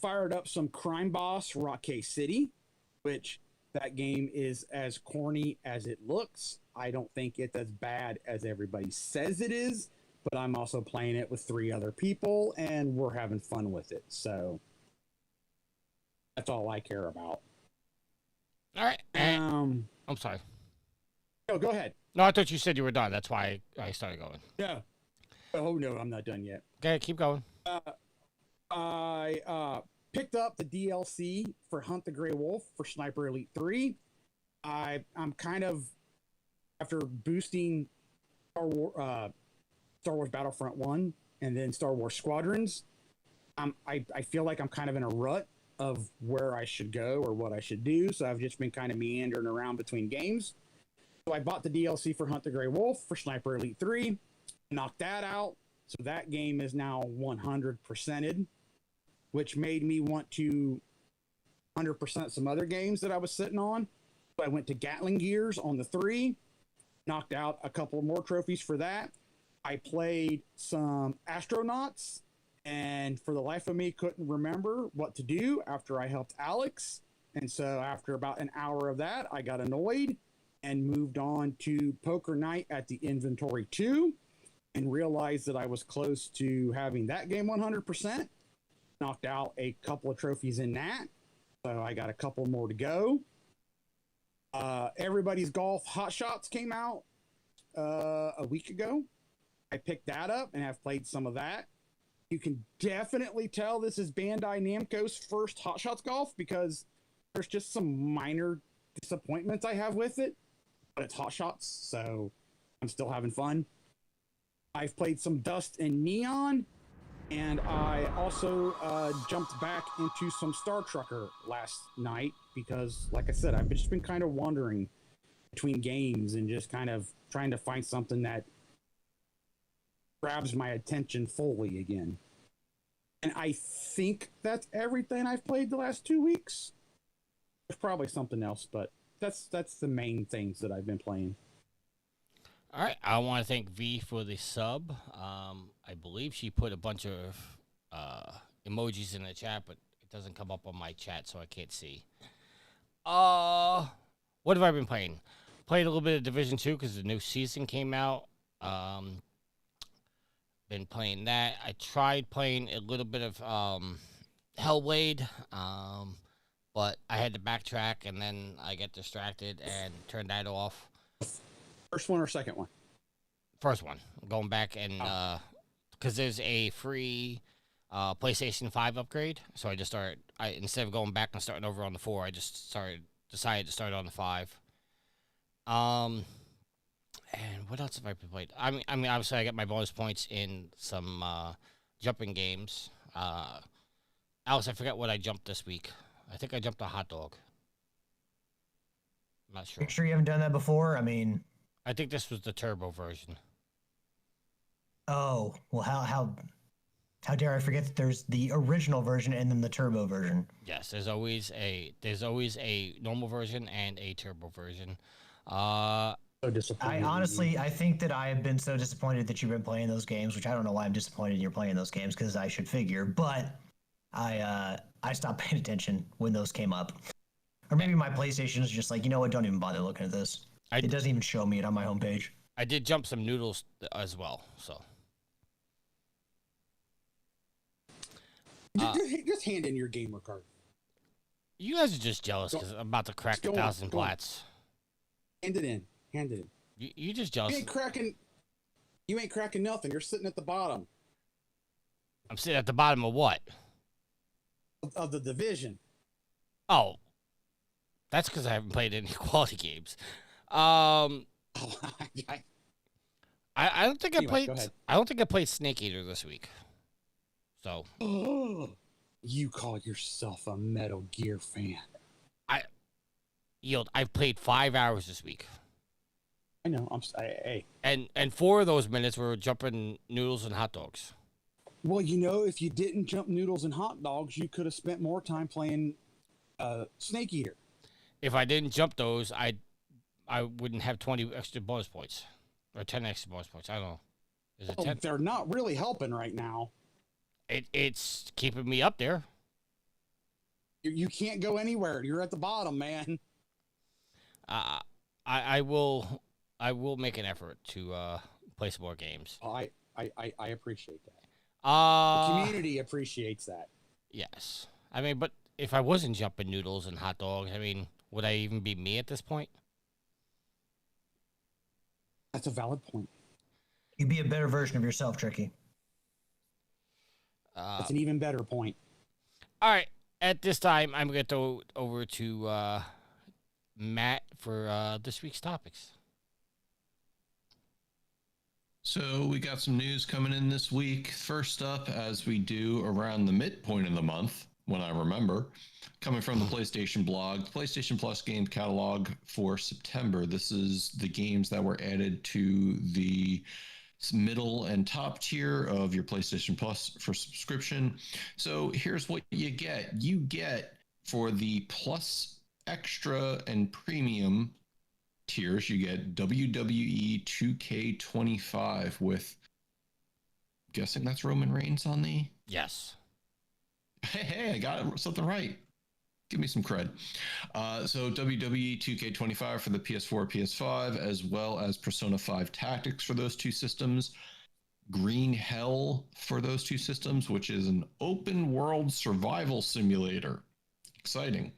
Fired up some Crime Boss Rock City, which that game is as corny as it looks. I don't think it's as bad as everybody says it is, but I'm also playing it with 3 other people and we're having fun with it. So that's all I care about. All right. I'm sorry. No, go ahead. No, I thought you said you were done. That's why I started going. Yeah. Oh no, I'm not done yet. Okay, keep going. I picked up the DLC for Hunt the Grey Wolf for Sniper Elite 3. I'm kind of, after boosting Star Wars Battlefront 1 and then Star Wars Squadrons, I feel like I'm kind of in a rut of where I should go or what I should do. So I've just been kind of meandering around between games. So I bought the DLC for Hunt the Grey Wolf for Sniper Elite 3, knocked that out. So that game is now 100%ed, which made me want to 100% some other games that I was sitting on. So I went to Gatling Gears on the 3, knocked out a couple more trophies for that. I played some Astronauts, and for the life of me, couldn't remember what to do after I helped Alex. And so after about an hour of that, I got annoyed and moved on to Poker Night at the Inventory 2 and realized that I was close to having that game 100%. Knocked out a couple of trophies in that. So I got a couple more to go. Everybody's Golf Hot Shots came out a week ago. I picked that up and have played some of that. You can definitely tell this is Bandai Namco's first Hot Shots Golf because there's just some minor disappointments I have with it. But it's Hot Shots, so I'm still having fun. I've played some Dust and Neon, and I also jumped back into some Star Trucker last night because, like I said, I've just been kind of wandering between games and just kind of trying to find something that grabs my attention fully again. And I think that's everything I've played the last 2 weeks. There's probably something else, but that's the main things that I've been playing. All right, I want to thank V for the sub. I believe she put a bunch of emojis in the chat, but it doesn't come up on my chat, so I can't see. What have I been playing? Played a little bit of Division 2 because the new season came out. Been playing that. I tried playing a little bit of Hellblade, but I had to backtrack, and then I got distracted and turned that off. First one or second one? First one. Going back and because there's a free PlayStation 5 upgrade, so I just started. Instead of going back and starting over on the 4, I just decided to start on the 5. And what else have I played? I mean, obviously I got my bonus points in some jumping games. Alice, I forgot what I jumped this week. I think I jumped a hot dog. I'm not sure. You sure you haven't done that before? I mean, I think this was the turbo version. oh well, how dare I forget that there's the original version and then the turbo version. Yes, there's always a normal version and a turbo version. So disappointed. I think that I have been so disappointed that you've been playing those games, which I don't know why I'm disappointed you're playing those games because I should figure, but I stopped paying attention when those came up. Or maybe my PlayStation is just like, you know what, don't even bother looking at this. It doesn't even show me it on my homepage. I did jump some noodles as well, so. Just hand in your gamer card. You guys are just jealous because I'm about to crack 1,000 plats. Hand it in. Hand it in. You just jealous. You ain't cracking nothing. You're sitting at the bottom. I'm sitting at the bottom of what? Of the division. Oh. That's because I haven't played any quality games. I don't think Anyway, I go played. ahead. I don't think I played Snake Eater this week. So. You call yourself a Metal Gear fan? I've played 5 hours this week. I know. Hey. And 4 of those minutes were jumping noodles and hot dogs. Well, if you didn't jump noodles and hot dogs, you could have spent more time playing Snake Eater. If I didn't jump those, I wouldn't have 20 extra bonus points or 10 extra bonus points. I don't know. Is it 10? They're not really helping right now. It's keeping me up there. You can't go anywhere. You're at the bottom, man. I will make an effort to play some more games. I appreciate that. The community appreciates that. Yes. I mean, but if I wasn't jumping noodles and hot dogs, I mean, would I even be me at this point? That's a valid point. You'd be a better version of yourself, Tricky. That's an even better point. All right. At this time, I'm going to throw it over to Matt for this week's topics. So we got some news coming in this week. First up, as we do around the midpoint of the month, when I remember, coming from the PlayStation blog, the PlayStation Plus game catalog for September. This is the games that were added to the middle and top tier of your PlayStation Plus for subscription. So here's what you get. You get for the Plus Extra and Premium tiers, you get WWE 2K25 with, guessing that's Roman Reigns on the... Yes. Hey, I got something right. Give me some cred. So WWE 2K25 for the PS4, PS5, as well as Persona 5 Tactics for those two systems. Green Hell for those two systems, which is an open world survival simulator. Exciting.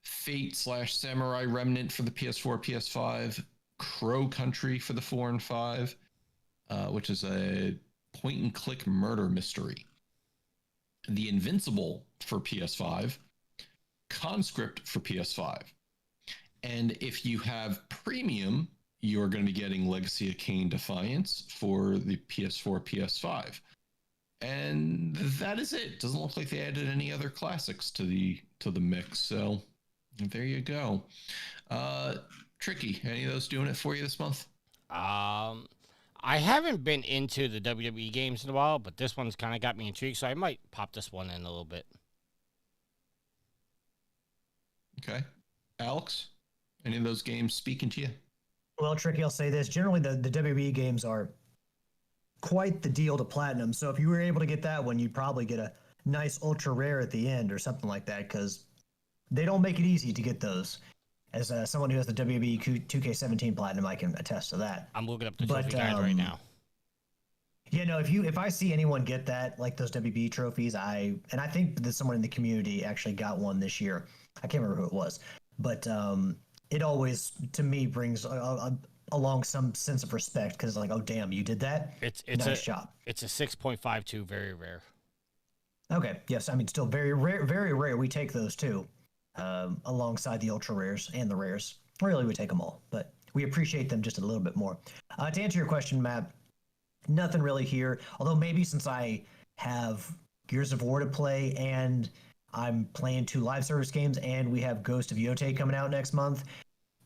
Fate/Samurai Remnant for the PS4, PS5. Crow Country for the 4 and 5, which is a point and click murder mystery. The Invincible for PS5. Conscript for PS5. And if you have premium, you're going to be getting Legacy of Kain Defiance for the PS4, PS5. And that is it. Doesn't look like they added any other classics to the mix. So there you go. Tricky, any of those doing it for you this month? I haven't been into the WWE games in a while, but this one's kind of got me intrigued, so I might pop this one in a little bit. Okay. Alex, any of those games speaking to you? Well, Tricky, I'll say this. Generally, the WWE games are quite the deal to platinum. So if you were able to get that one, you'd probably get a nice ultra rare at the end or something like that, because they don't make it easy to get those. As someone who has the WWE 2K17 platinum, I can attest to that. I'm looking up the trophy guide right now. Yeah, no, if I see anyone get that, like those WB trophies, I think that someone in the community actually got one this year. I can't remember who it was, but it always, to me, brings along some sense of respect, because like, oh damn, you did that. It's nice job. It's a 6.52, very rare. Okay, yes, I mean still very rare, very rare. We take those too, alongside the ultra rares and the rares. Really, we take them all, but we appreciate them just a little bit more. To answer your question, Matt, nothing really here. Although maybe since I have Gears of War to play and I'm playing 2 live service games and we have Ghost of Yotei coming out next month,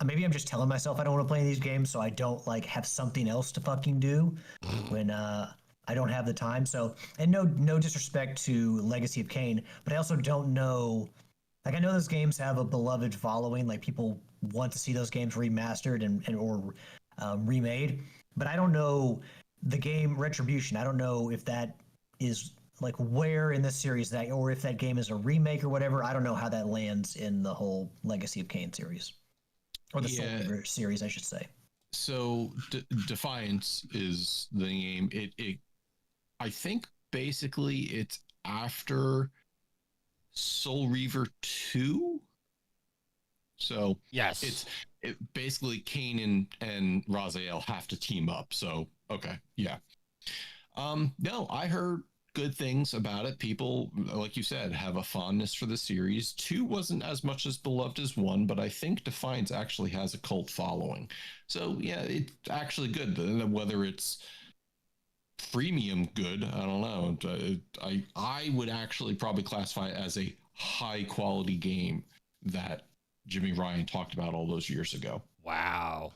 maybe I'm just telling myself I don't want to play these games so I don't like have something else to fucking do when I don't have the time. So, and no disrespect to Legacy of Kain, but I also don't know. Like, I know those games have a beloved following. Like, people want to see those games remastered or remade, but I don't know the game Retribution. I don't know if that is like where in this series that, or if that game is a remake or whatever. I don't know how that lands in the whole Legacy of Kain series, or the Soul Reaver series, I should say. So Defiance is the game. It I think basically it's after Soul Reaver 2. So yes, it basically Kain and Raziel have to team up. So okay, yeah. No, I heard good things about it. People, like you said, have a fondness for the series. 2 wasn't as much as beloved as 1, but I think Defiance actually has a cult following. So yeah, it's actually good. Whether it's premium good, I don't know. I would actually probably classify it as a high quality game that Jimmy Ryan talked about all those years ago. Wow.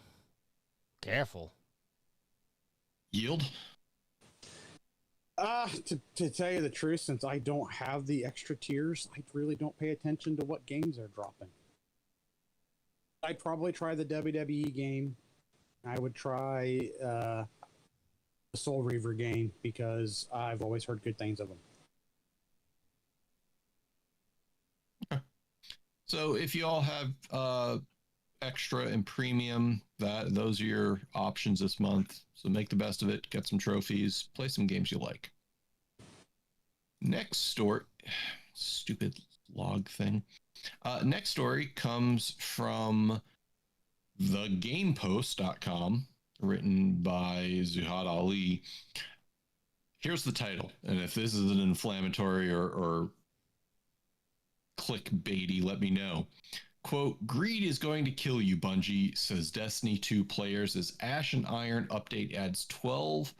Careful. Yield? To tell you the truth, since I don't have the extra tiers, I really don't pay attention to what games are dropping. I'd probably try the WWE game. I would try the Soul Reaver game because I've always heard good things of them. Okay. So if you all have extra and premium, those are your options this month. So make the best of it, get some trophies, play some games you like. Next story, stupid log thing. Next story comes from thegamepost.com, written by Zuhad Ali. Here's the title, and if this is an inflammatory or clickbaity, let me know. Quote, greed is going to kill you, Bungie, says Destiny 2 players as Ash and Iron update adds 12.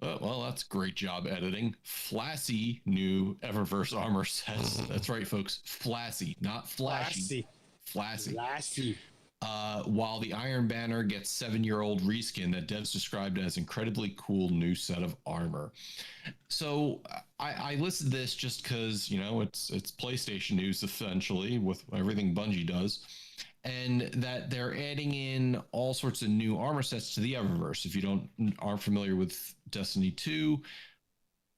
Well, that's great job editing. Flashy new Eververse armor sets. That's right, folks. Flashy, not flashy. Flashy. While the Iron Banner gets 7-year-old reskin that devs described as incredibly cool new set of armor. So I listed this just because, it's PlayStation news essentially with everything Bungie does, and that they're adding in all sorts of new armor sets to the Eververse. If you aren't familiar with Destiny 2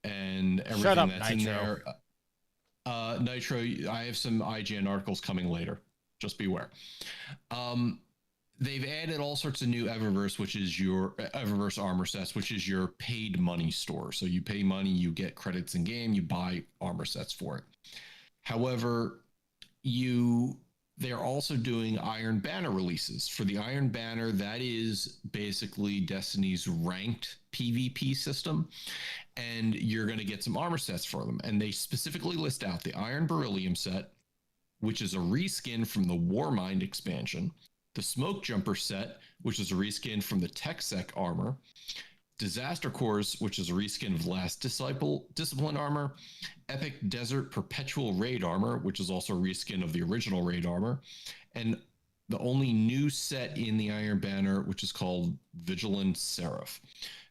and everything that's Nitro. in there, Nitro, I have some IGN articles coming later. Just beware. They've added all sorts of new Eververse, which is your Eververse armor sets, which is your paid money store. So you pay money, you get credits in game, you buy armor sets for it. However, they're also doing Iron Banner releases. For the Iron Banner, that is basically Destiny's ranked PvP system, and you're going to get some armor sets for them. And they specifically list out the Iron Beryllium set, which is a reskin from the Warmind expansion, the Smoke Jumper set, which is a reskin from the TechSec armor, Disaster Cores, which is a reskin of Last Discipline armor, Epic Desert Perpetual Raid armor, which is also a reskin of the original Raid armor, and the only new set in the Iron Banner, which is called Vigilant Seraph.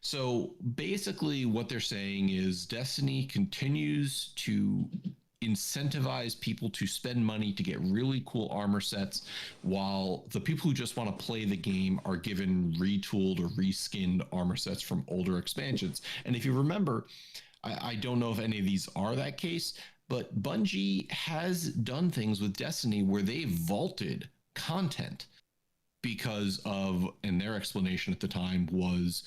So basically what they're saying is Destiny continues to incentivize people to spend money to get really cool armor sets, while the people who just want to play the game are given retooled or reskinned armor sets from older expansions. And if you remember, I don't know if any of these are that case, but Bungie has done things with Destiny where they vaulted content because of, and their explanation at the time was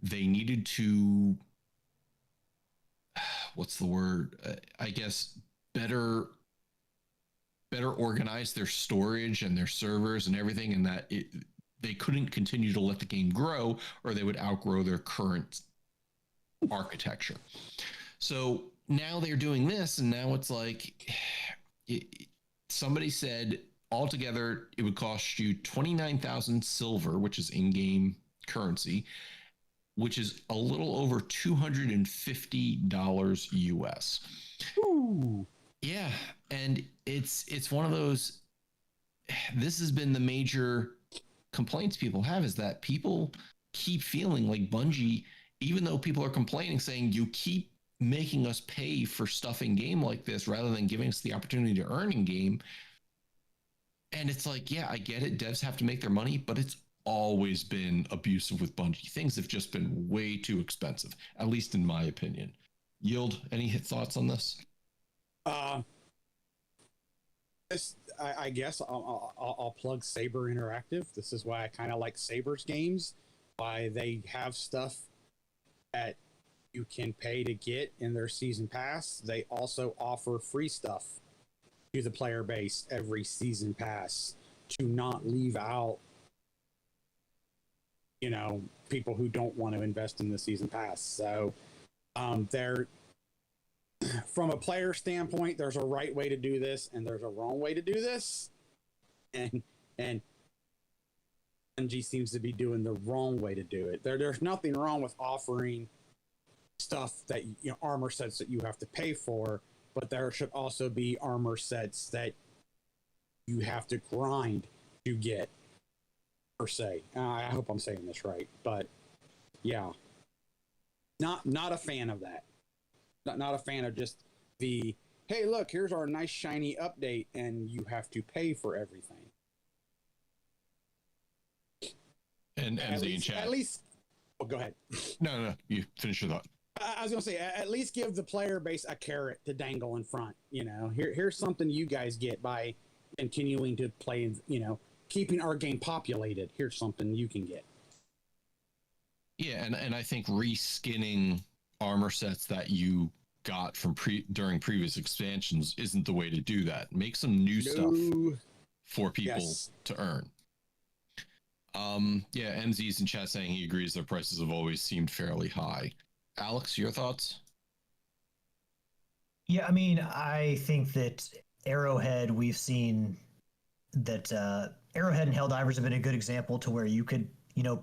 they needed to, what's the word? I guess better organize their storage and their servers and everything, and that they couldn't continue to let the game grow or they would outgrow their current architecture. So now they're doing this, and now it's like somebody said altogether it would cost you 29,000 silver, which is in-game currency, which is a little over $250 US. Ooh. Yeah, and it's one of those. This has been the major complaints people have, is that people keep feeling like Bungie, even though people are complaining, saying you keep making us pay for stuff in game like this rather than giving us the opportunity to earn in game. And it's like, yeah, I get it. Devs have to make their money, but it's always been abusive with Bungie. Things have just been way too expensive, at least in my opinion. Yield, any thoughts on this? I guess I'll plug Saber Interactive. This is why I kind of like Saber's games. Why they have stuff that you can pay to get in their season pass. They also offer free stuff to the player base every season pass to not leave out, people who don't want to invest in the season pass. So they're, from a player standpoint, there's a right way to do this and there's a wrong way to do this. And Bungie seems to be doing the wrong way to do it. There's nothing wrong with offering stuff that, armor sets that you have to pay for, but there should also be armor sets that you have to grind to get, per se. I hope I'm saying this right, but yeah, not a fan of that. Not a fan of just the, hey, look, here's our nice shiny update, and you have to pay for everything. And MZ in chat. At least, go ahead. No, you finish your thought. I was going to say, at least give the player base a carrot to dangle in front. Here's something you guys get by continuing to play, keeping our game populated. Here's something you can get. Yeah, and I think reskinning armor sets that you got from during previous expansions isn't the way to do that. Make some new stuff for people to earn. Yeah, MZ's in chat saying he agrees their prices have always seemed fairly high. Alex, your thoughts? Yeah, I mean, I think that Arrowhead, we've seen that Arrowhead and Helldivers have been a good example to where you could,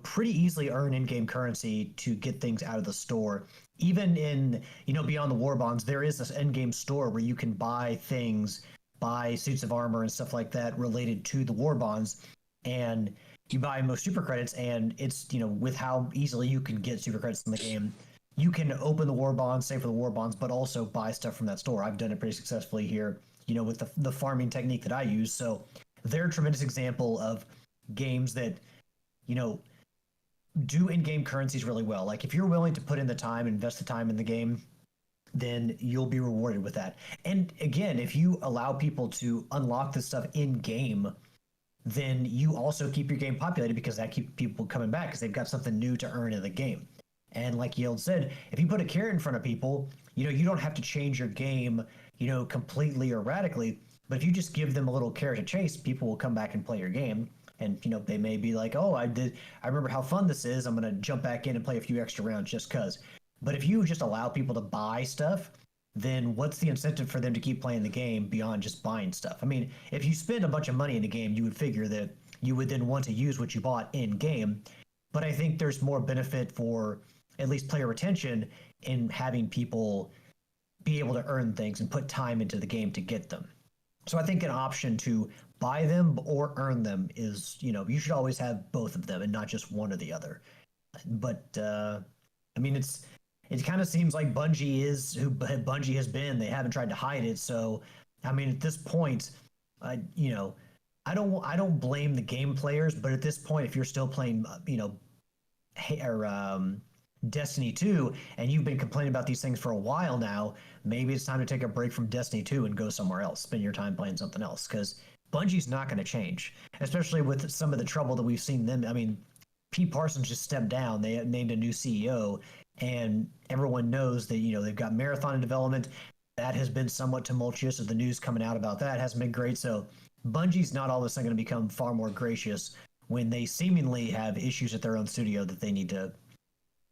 pretty easily earn in-game currency to get things out of the store. Even in, Beyond the War Bonds, there is this in-game store where you can buy things, buy suits of armor and stuff like that related to the war bonds, and you buy most super credits, and it's, with how easily you can get super credits in the game, you can open the war bonds, save for the war bonds, but also buy stuff from that store. I've done it pretty successfully here, with the farming technique that I use. So they're a tremendous example of games that, do in-game currencies really well. Like if you're willing to put in the time, invest the time in the game, then you'll be rewarded with that. And again, if you allow people to unlock this stuff in game, then you also keep your game populated because that keeps people coming back because they've got something new to earn in the game. And like Yield said, if you put a carrot in front of people, you don't have to change your game, completely or radically. But if you just give them a little carrot to chase, people will come back and play your game. And they may be like, oh, I remember how fun this is. I'm gonna jump back in and play a few extra rounds just cause. But if you just allow people to buy stuff, then what's the incentive for them to keep playing the game beyond just buying stuff? I mean, if you spend a bunch of money in a game, you would figure that you would then want to use what you bought in game. But I think there's more benefit for at least player retention in having people be able to earn things and put time into the game to get them. So I think an option to buy them or earn them is, you should always have both of them and not just one or the other. But I mean, it kind of seems like Bungie is who Bungie has been. They haven't tried to hide it. So, I mean, at this point, I don't blame the game players. But at this point, if you're still playing, Destiny 2 and you've been complaining about these things for a while now, maybe it's time to take a break from Destiny 2 and go somewhere else. Spend your time playing something else because Bungie's not going to change, especially with some of the trouble that we've seen them. I mean, Pete Parsons just stepped down. They named a new CEO, and everyone knows that they've got Marathon in development. That has been somewhat tumultuous. So the news coming out about that hasn't been great. So Bungie's not all of a sudden going to become far more gracious when they seemingly have issues at their own studio that they need to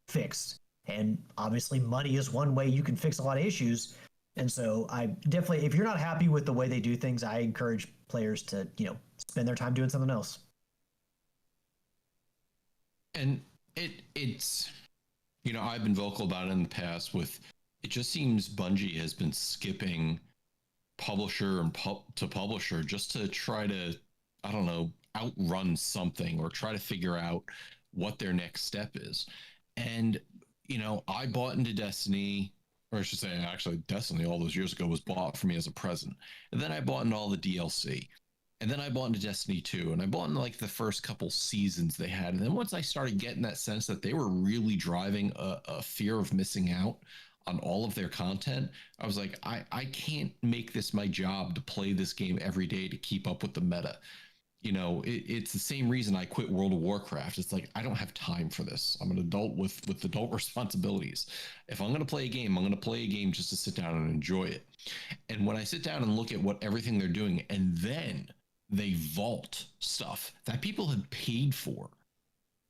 fix. And obviously, money is one way you can fix a lot of issues. And so I definitely, if you're not happy with the way they do things, I encourage players to, spend their time doing something else. And it's, I've been vocal about it in the past with, it just seems Bungie has been skipping publisher and to publisher just to try to, I don't know, outrun something or try to figure out what their next step is. And, I bought into Destiny, or I should say, actually, Destiny all those years ago was bought for me as a present. And then I bought into all the DLC. And then I bought into Destiny 2. And I bought into like the first couple seasons they had. And then once I started getting that sense that they were really driving a fear of missing out on all of their content, I was like, I can't make this my job to play this game every day to keep up with the meta. It's the same reason I quit World of Warcraft. It's like, I don't have time for this. I'm an adult with adult responsibilities. If I'm going to play a game, I'm going to play a game just to sit down and enjoy it. And when I sit down and look at what everything they're doing, and then they vault stuff that people had paid for,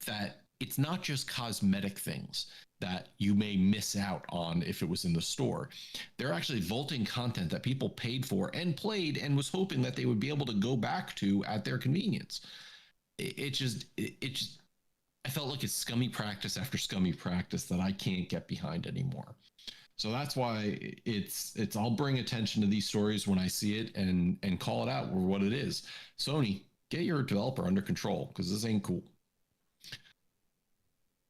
that it's not just cosmetic things that you may miss out on if it was in the store. They're actually vaulting content that people paid for and played and was hoping that they would be able to go back to at their convenience. It just I felt like it's scummy practice after scummy practice that I can't get behind anymore. So that's why it's I'll bring attention to these stories when I see it and call it out for what it is. Sony, get your developer under control because this ain't cool.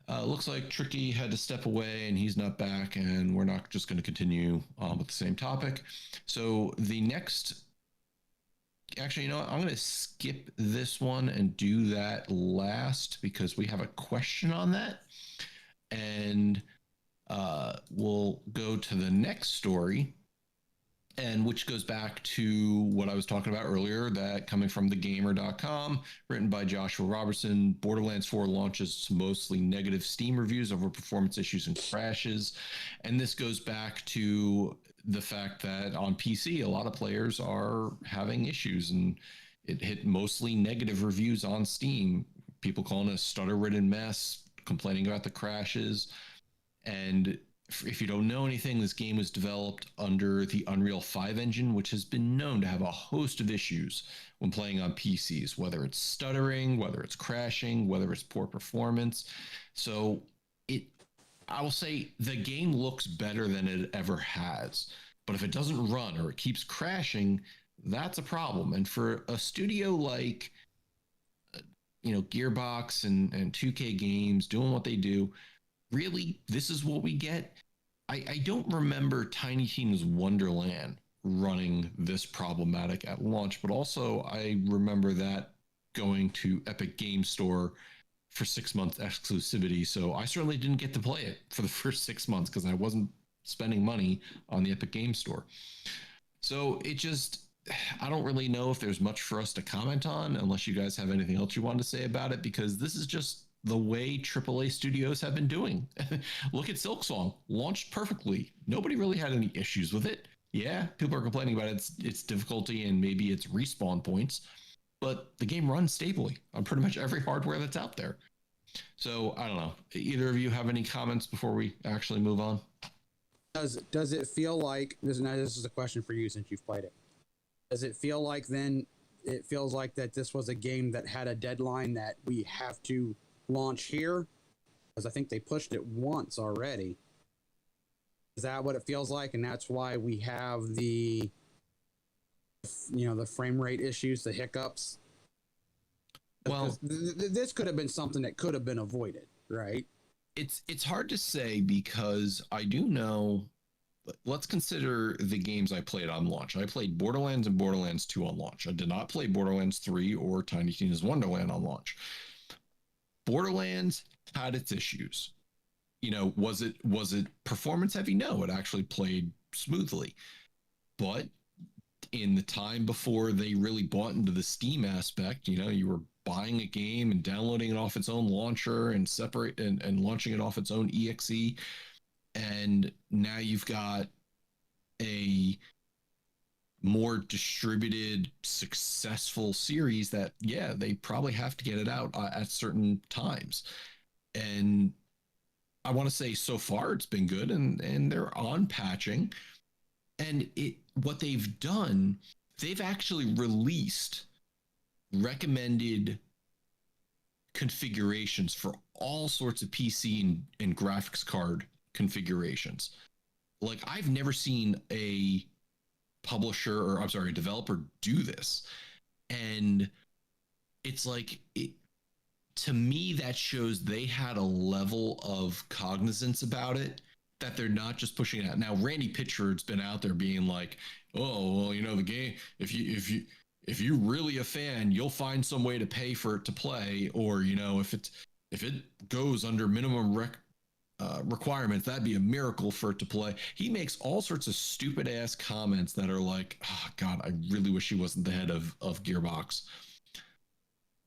Looks like Tricky had to step away and he's not back, and we're not just going to continue on with the same topic. So the next, actually, you know what? I'm going to skip this one and do that last because we have a question on that. And we'll go to the next story, and which goes back to what I was talking about earlier, that coming from thegamer.com, written by Joshua Robertson. Borderlands 4 launches mostly negative Steam reviews over performance issues and crashes. And this goes back to the fact that on PC, a lot of players are having issues, and it hit mostly negative reviews on Steam. people calling it a stutter-ridden mess, complaining about the crashes. And if you don't know anything, this game was developed under the Unreal 5 engine, which has been known to have a host of issues when playing on PCs, whether it's stuttering, whether it's crashing, whether it's poor performance. So I will say the game looks better than it ever has. But if it doesn't run or it keeps crashing, that's a problem. And for a studio like Gearbox and 2K Games doing what they do, really, this is what we get. I don't remember Tiny Tina's Wonderland running this problematic at launch, but also I remember that going to Epic Game Store for 6 months exclusivity. So I certainly didn't get to play it for the first 6 months because I wasn't spending money on the Epic Game Store. So I don't really know if there's much for us to comment on unless you guys have anything else you want to say about it, because this is just the way AAA studios have been doing. Look at Silksong, launched perfectly. Nobody really had any issues with it. Yeah, people are complaining about its difficulty and maybe its respawn points, but the game runs stably on pretty much every hardware that's out there. So I don't know. Either of you have any comments before we actually move on? Does it feel like this is a question for you since you've played it? Does it feel like then it feels like that this was a game that had a deadline that we have to launch here? Because I think they pushed it once already. Is that what it feels like? And that's why we have the frame rate issues, the hiccups. Well, this could have been something that could have been avoided, right? It's hard to say because I do know. Let's consider the games I played on launch. I played Borderlands and Borderlands 2 on launch. I did not play Borderlands 3 or Tiny Tina's Wonderland on launch. Borderlands had its issues. Was it performance heavy? No, it actually played smoothly. But in the time before they really bought into the Steam aspect, you were buying a game and downloading it off its own launcher and and launching it off its own exe. And now you've got a more distributed, successful series that, yeah, they probably have to get it out at certain times. And I want to say so far it's been good, and they're on patching. And what they've done, they've actually released recommended configurations for all sorts of PC and graphics card configurations. Like, I've never seen a developer do this. And it's like, to me, that shows they had a level of cognizance about it that they're not just pushing it out. Now, Randy Pitchford's been out there being like, oh, well, the game, if you're really a fan, you'll find some way to pay for it to play, or if it goes under minimum requirements, that'd be a miracle for it to play. He makes all sorts of stupid ass comments that are like, oh God, I really wish he wasn't the head of Gearbox.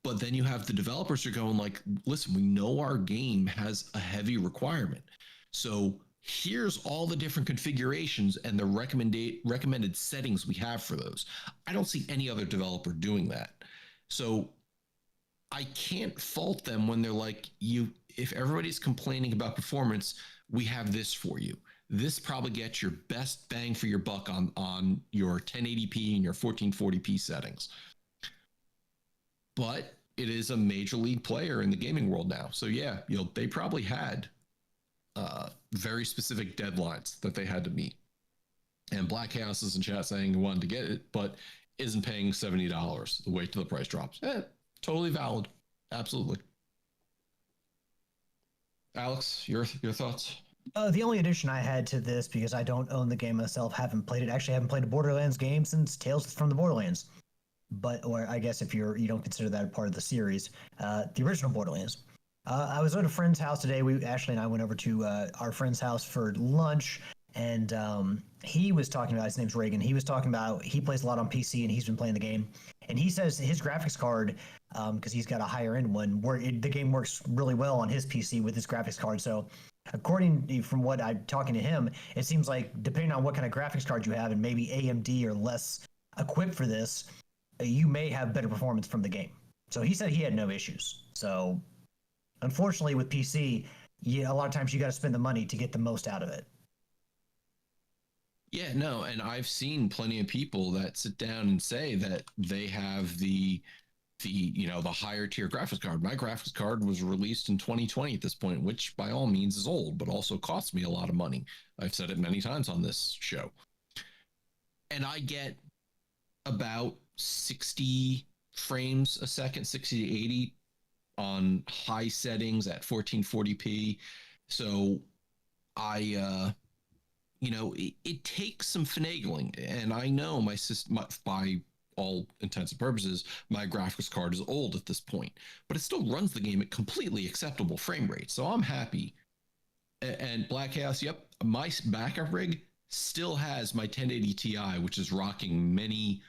But then you have the developers who are going like, listen, we know our game has a heavy requirement, so here's all the different configurations and the recommended settings we have for those. I don't see any other developer doing that. So I can't fault them when they're like, if everybody's complaining about performance, we have this for you. This probably gets your best bang for your buck on your 1080p and your 1440p settings. But it is a major league player in the gaming world now. So yeah, they probably had very specific deadlines that they had to meet. And Black Chaos is in chat saying he wanted to get it, but isn't paying $70. Wait till the price drops. Totally valid. Absolutely. Alex, your thoughts? The only addition I had to this, because I don't own the game myself, haven't played it. Actually, haven't played a Borderlands game since Tales from the Borderlands. Or I guess if you don't consider that part of the series, the original Borderlands. I was at a friend's house today. Ashley and I went over to our friend's house for lunch, and he was talking about, his name's Reagan. He was talking about, he plays a lot on PC and he's been playing the game. And he says his graphics card, because he's got a higher end one, the game works really well on his PC with his graphics card. So from what I'm talking to him, it seems like depending on what kind of graphics card you have, and maybe AMD or less equipped for this, you may have better performance from the game. So he said he had no issues. So unfortunately, with PC, a lot of times you got to spend the money to get the most out of it. Yeah, no, and I've seen plenty of people that sit down and say that they have the higher tier graphics card. My graphics card was released in 2020 at this point, which by all means is old, but also costs me a lot of money. I've said it many times on this show. And I get about 60 frames a second, 60 to 80 on high settings at 1440p. So it takes some finagling, and I know my system, by all intents and purposes, my graphics card is old at this point, but it still runs the game at completely acceptable frame rates. So I'm happy. And Black Chaos, yep, my backup rig still has my 1080 Ti, which is rocking many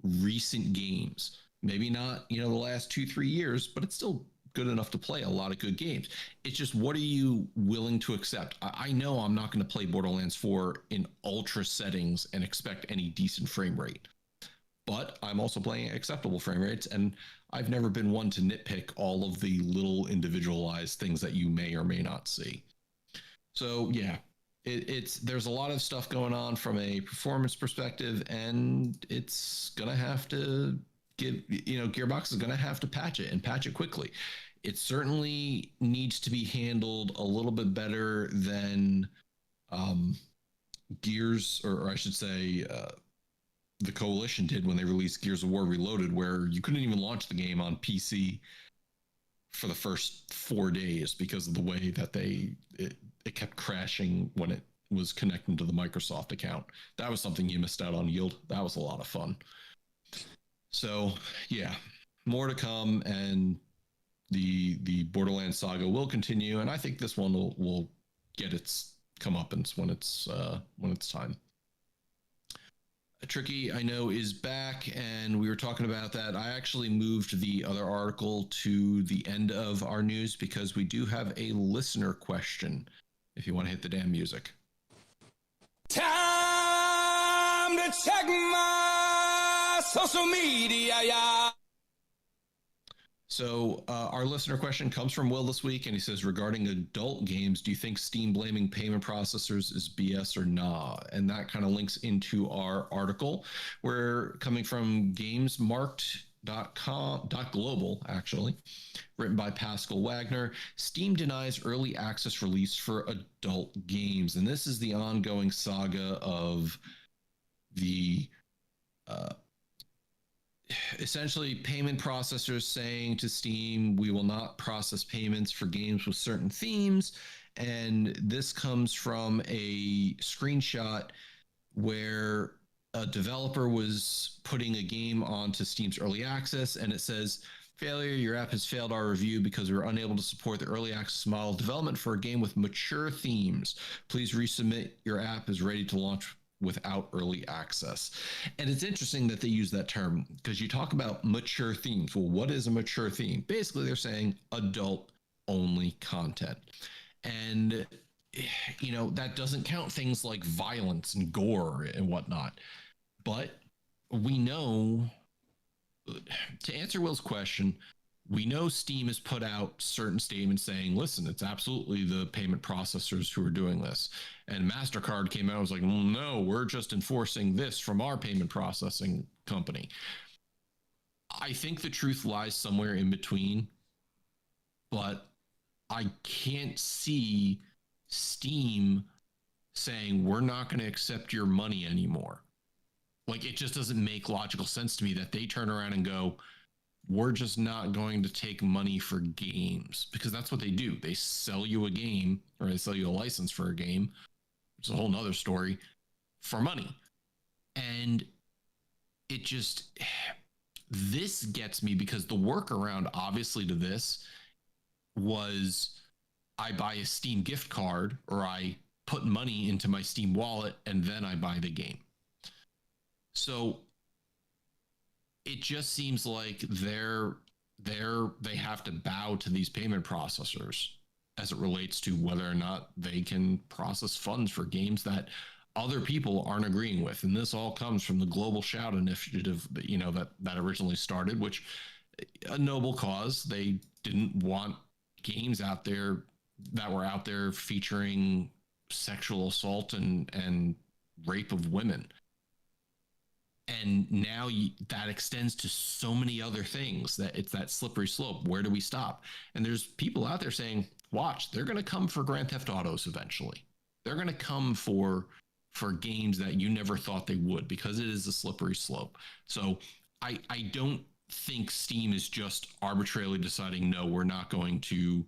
recent games. Maybe not, the last 2-3 years, but it's still good enough to play a lot of good games. It's just, what are you willing to accept? I know I'm not going to play Borderlands 4 in ultra settings and expect any decent frame rate, but I'm also playing at acceptable frame rates, and I've never been one to nitpick all of the little individualized things that you may or may not see. So yeah, there's a lot of stuff going on from a performance perspective, and it's gonna have to Gearbox is gonna have to patch it, and patch it quickly. It certainly needs to be handled a little bit better than Gears, or I should say, the Coalition did when they released Gears of War Reloaded, where you couldn't even launch the game on PC for the first 4 days because of the way that it kept crashing when it was connecting to the Microsoft account. That was something you missed out on, Yield. That was a lot of fun. So yeah, more to come, and the Borderlands saga will continue, and I think this one will get its comeuppance when it's time. Tricky, I know, is back, and we were talking about that. I actually moved the other article to the end of our news because we do have a listener question, if you want to hit the damn music. Time to check my social media, yeah. So our listener question comes from Will this week, and he says, regarding adult games, do you think Steam blaming payment processors is BS or nah? And that kind of links into our article. We're coming from gamesmarked.global, actually, written by Pascal Wagner. Steam denies early access release for adult games. And this is the ongoing saga of the essentially payment processors saying to Steam, we will not process payments for games with certain themes. And this comes from a screenshot where a developer was putting a game onto Steam's early access, and it says, failure, your app has failed our review because we were unable to support the early access model development for a game with mature themes. Please resubmit. Your app is ready to launch without early access. And it's interesting that they use that term, because you talk about mature themes. Well, what is a mature theme? Basically, they're saying adult only content. And, that doesn't count things like violence and gore and whatnot. But we know, to answer Will's question, we know Steam has put out certain statements saying, listen, it's absolutely the payment processors who are doing this. And MasterCard came out and was like, well, no, we're just enforcing this from our payment processing company. I think the truth lies somewhere in between, but I can't see Steam saying, we're not going to accept your money anymore. Like, it just doesn't make logical sense to me that they turn around and go, we're just not going to take money for games, because that's what they do. They sell you a game, or they sell you a license for a game, which is a whole nother story, for money. And it just, this gets me, because the workaround obviously to this was I buy a Steam gift card, or I put money into my Steam wallet and then I buy the game. So it just seems like they have to bow to these payment processors as it relates to whether or not they can process funds for games that other people aren't agreeing with. And this all comes from the Global Shout initiative that originally started, which a noble cause. They didn't want games out there that were out there featuring sexual assault and rape of women. And now that extends to so many other things that it's that slippery slope. Where do we stop? And there's people out there saying, watch, they're going to come for Grand Theft Autos eventually. They're going to come for games that you never thought they would, because it is a slippery slope. So I don't think Steam is just arbitrarily deciding, no, we're not going to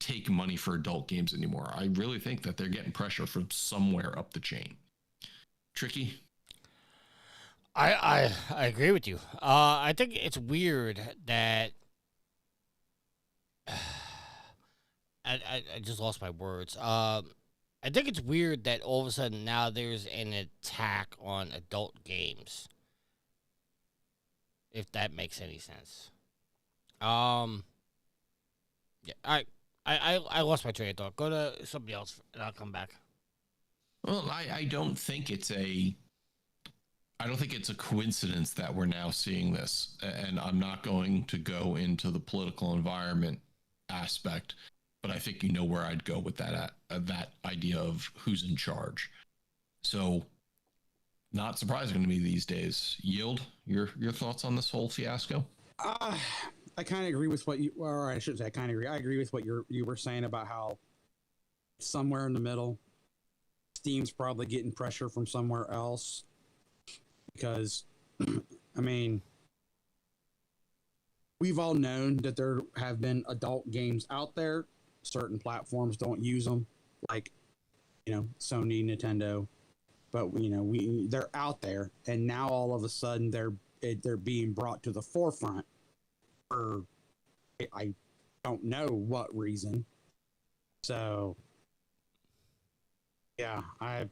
take money for adult games anymore. I really think that they're getting pressure from somewhere up the chain. Tricky? I agree with you. I think it's weird that I just lost my words. I think it's weird that all of a sudden now there's an attack on adult games. If that makes any sense. Yeah, I lost my train of thought. Go to somebody else and I'll come back. Well, I don't think it's a coincidence that we're now seeing this, and I'm not going to go into the political environment aspect, but I think you know where I'd go with that idea of who's in charge. So, not surprising to me these days. Yield, your thoughts on this whole fiasco? I kind of agree with what you, or I shouldn't say I kind of agree. I agree with what you were saying about how somewhere in the middle, Steam's probably getting pressure from somewhere else. Because, I mean, we've all known that there have been adult games out there. Certain platforms don't use them, like, Sony, Nintendo. But they're out there, and now all of a sudden they're being brought to the forefront for I don't know what reason. So, yeah, I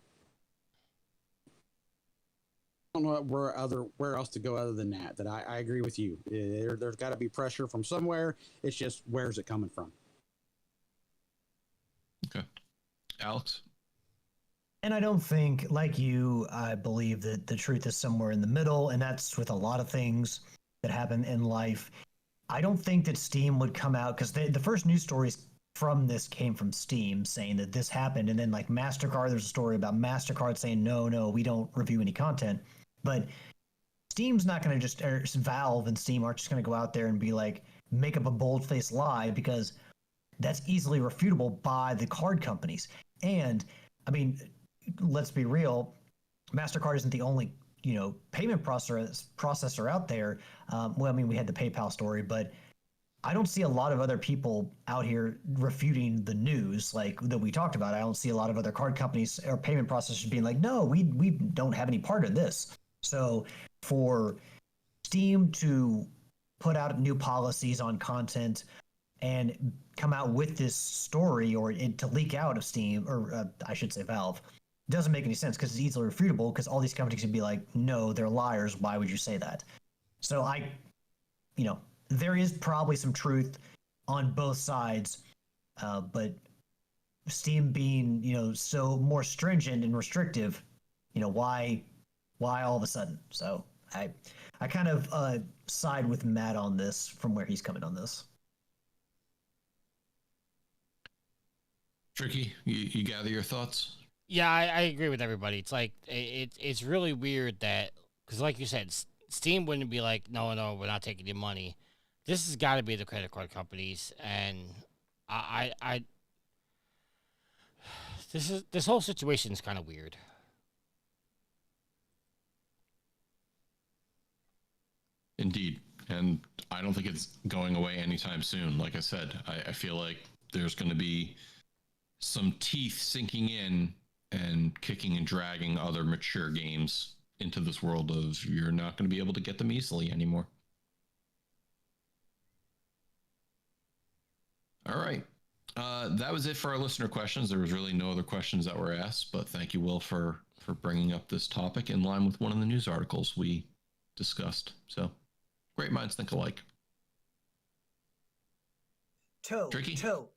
don't know where else to go other than that. I agree with you. There's got to be pressure from somewhere. It's just, where's it coming from? Okay, Alex. And I don't think, like you, I believe that the truth is somewhere in the middle, and that's with a lot of things that happen in life. I don't think that Steam would come out, because the first news stories from this came from Steam saying that this happened, and then like MasterCard, there's a story about MasterCard saying no, we don't review any content. But Steam's not going to just, or Valve and Steam aren't just going to go out there and be like, make up a bold-faced lie, because that's easily refutable by the card companies. And I mean, let's be real, MasterCard isn't the only payment processor out there. Well, I mean, we had the PayPal story, but I don't see a lot of other people out here refuting the news like that we talked about. I don't see a lot of other card companies or payment processors being like, no, we don't have any part of this. So for Steam to put out new policies on content and come out with this story, or it to leak out of Steam, or I should say Valve, doesn't make any sense, because it's easily refutable, because all these companies can be like, no, they're liars. Why would you say that? So there is probably some truth on both sides, but Steam being, so more stringent and restrictive, why all of a sudden? So I kind of side with Matt on this from where he's coming on this. Tricky, you gather your thoughts? Yeah, I agree with everybody. It's like it's really weird that, because like you said, Steam wouldn't be like, no, we're not taking your money. This has got to be the credit card companies, and I this whole situation is kind of weird. Indeed, and I don't think it's going away anytime soon. Like I said, I feel like there's going to be some teeth sinking in and kicking and dragging other mature games into this world of, you're not going to be able to get them easily anymore. All right. That was it for our listener questions. There was really no other questions that were asked, but thank you, Will, for bringing up this topic in line with one of the news articles we discussed. So, great minds think alike. Tricky? Toe.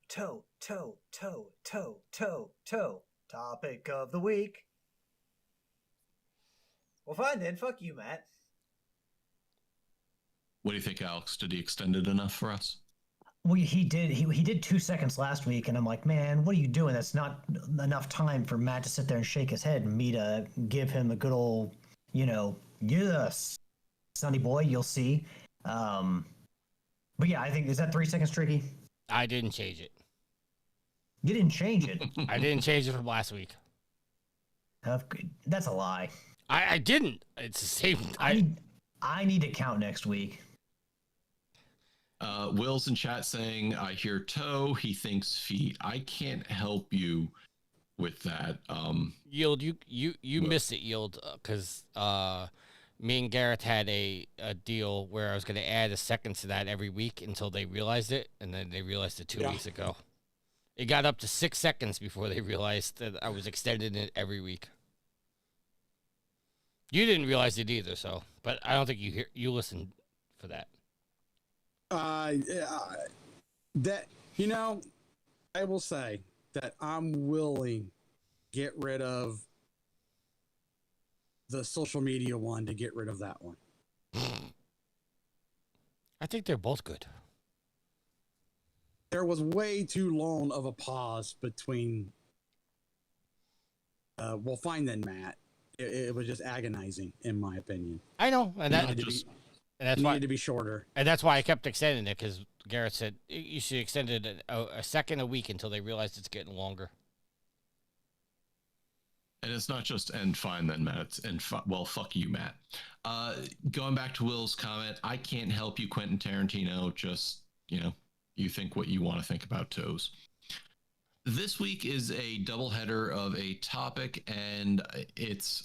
Topic of the week. Well, fine then. Fuck you, Matt. What do you think, Alex? Did he extend it enough for us? Well, he did. He did 2 seconds last week, and I'm like, man, what are you doing? That's not enough time for Matt to sit there and shake his head and me to give him a good old, yes, Sonny boy, you'll see. But yeah, I think is that 3 seconds tricky? I didn't change it. You didn't change it. I didn't change it from last week. That's a lie. I didn't. It's the same. I need to count next week. Will's in chat saying, I hear toe, he thinks feet. I can't help you with that. Yield, you missed it, Yield, because me and Gareth had a deal where I was going to add a second to that every week until they realized it, and then they realized it 2 weeks ago. It got up to 6 seconds before they realized that I was extending it every week. You didn't realize it either, so, but I don't think you listened for that. That I will say that I'm willing to get rid of the social media one to get rid of that one. I think they're both good. There was way too long of a pause between. Well, fine then, Matt. It was just agonizing, in my opinion. I know, and that's why needed to be shorter. And that's why I kept extending it, because Garrett said you should extend it a second a week until they realize it's getting longer. And it's not just and fine then, Matt. It's well, fuck you, Matt. Going back to Will's comment, I can't help you, Quentin Tarantino. Just, you think what you want to think about toes. This week is a doubleheader of a topic, and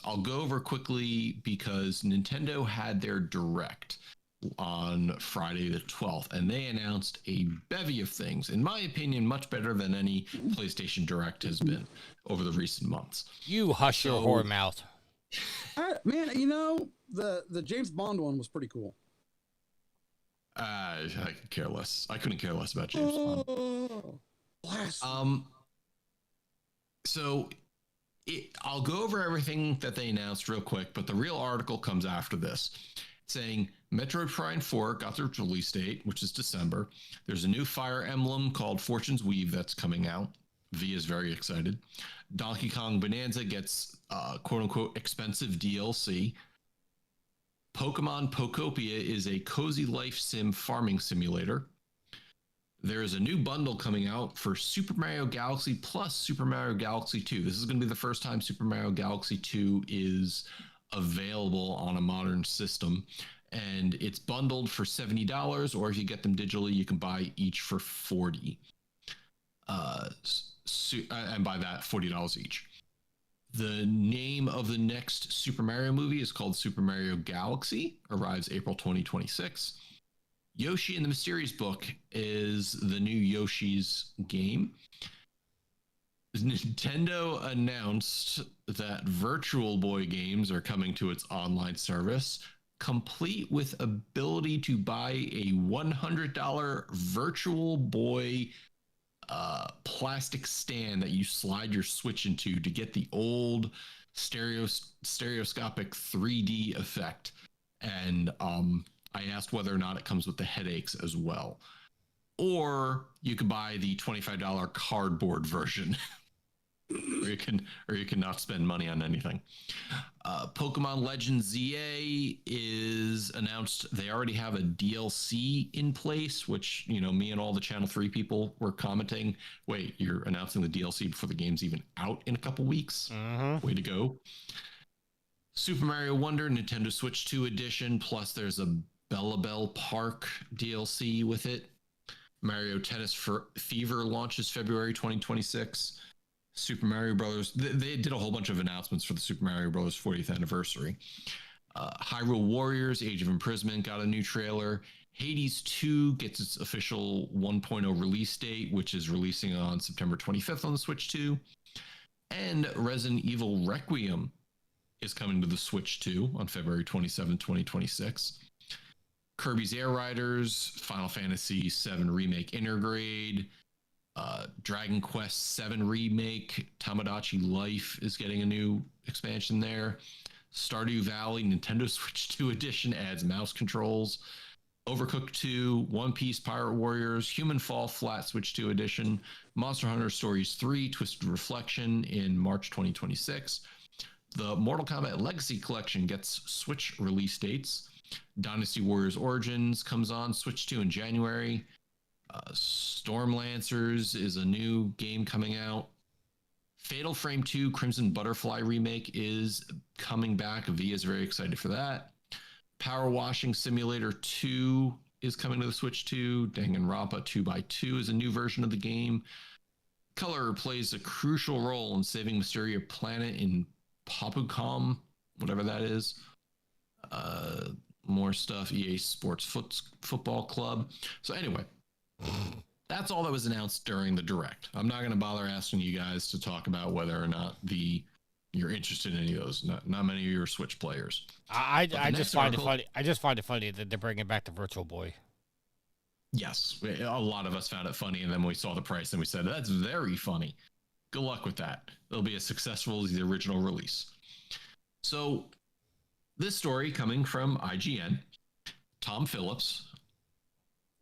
I'll go over quickly because Nintendo had their Direct on Friday the 12th, and they announced a bevy of things, in my opinion, much better than any PlayStation Direct has been over the recent months. You hush your whore mouth. Man, the James Bond one was pretty cool. I could care less. I couldn't care less about James Bond. So I'll go over everything that they announced real quick, but the real article comes after this, saying Metroid Prime 4 got their release date, which is December. There's a new Fire Emblem called Fortune's Weave that's coming out. V is very excited. Donkey Kong Bonanza gets quote-unquote expensive DLC. Pokemon Pokopia is a cozy life sim farming simulator. There is a new bundle coming out for Super Mario Galaxy plus Super Mario Galaxy 2. This is going to be the first time Super Mario Galaxy 2 is available on a modern system. And it's bundled for $70, or if you get them digitally, you can buy each for $40. And by that, $40 each. The name of the next Super Mario movie is called Super Mario Galaxy, arrives April 2026. Yoshi and the Mysterious Book is the new Yoshi's game. Nintendo announced that Virtual Boy games are coming to its online service, complete with ability to buy a $100 Virtual Boy plastic stand that you slide your Switch into to get the old stereoscopic 3D effect. And I asked whether or not it comes with the headaches as well. Or you could buy the $25 cardboard version. or you can not spend money on anything. Pokemon Legends ZA is announced. They already have a DLC in place, which, me and all the Channel 3 people were commenting. Wait, you're announcing the DLC before the game's even out in a couple weeks? Mm-hmm. Way to go. Super Mario Wonder, Nintendo Switch 2 edition, plus there's a Bella Bell Park DLC with it. Mario Tennis Fever launches February 2026. Super Mario Brothers, they did a whole bunch of announcements for the Super Mario Brothers 40th anniversary. Hyrule Warriors, Age of Imprisonment got a new trailer. Hades 2 gets its official 1.0 release date, which is releasing on September 25th on the Switch 2. And Resident Evil Requiem is coming to the Switch 2 on February 27, 2026. Kirby's Air Riders, Final Fantasy VII Remake Intergrade, Dragon Quest VII Remake, Tamagotchi Life is getting a new expansion there. Stardew Valley Nintendo Switch 2 edition adds mouse controls. Overcooked 2, One Piece Pirate Warriors, Human Fall Flat Switch 2 Edition, Monster Hunter Stories 3 Twisted Reflection in March 2026. The Mortal Kombat Legacy Collection gets Switch release dates. Dynasty Warriors Origins comes on Switch 2 in January. Storm Lancers is a new game coming out. Fatal Frame 2 Crimson Butterfly remake is coming back. V is very excited for that. Power Washing Simulator 2 is coming to the Switch 2. Danganronpa 2x2 is a new version of the game. Color plays a crucial role in saving Mysteria Planet in Papucom, whatever that is. More stuff, EA Sports Football Club. So anyway, that's all that was announced during the Direct. I'm not going to bother asking you guys to talk about whether or not you're interested in any of those. Not many of your Switch players. I just find it funny. I just find it funny that they're bringing back the Virtual Boy. Yes, a lot of us found it funny, and then we saw the price and we said, that's very funny. Good luck with that. It'll be as successful as the original release. So this story coming from IGN, Tom Phillips.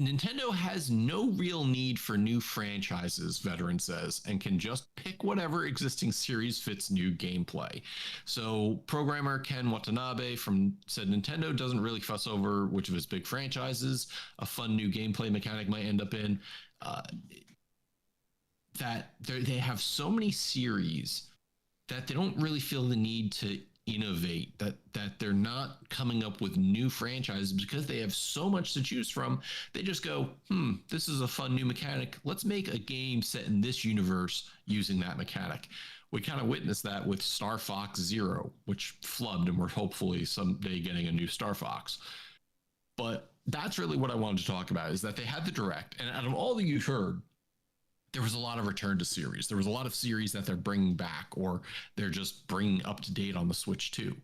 Nintendo has no real need for new franchises, Veteran says, and can just pick whatever existing series fits new gameplay. So programmer Ken Watanabe said Nintendo doesn't really fuss over which of its big franchises a fun new gameplay mechanic might end up in. That they have so many series that they don't really feel the need to innovate, that they're not coming up with new franchises because they have so much to choose from. They just go, this is a fun new mechanic. Let's make a game set in this universe using that mechanic. We kind of witnessed that with Star Fox Zero, which flubbed, and we're hopefully someday getting a new Star Fox. But that's really what I wanted to talk about, is that they had the Direct, and out of all that you heard, there was a lot of return to series. There was a lot of series that they're bringing back, or they're just bringing up to date on the Switch 2.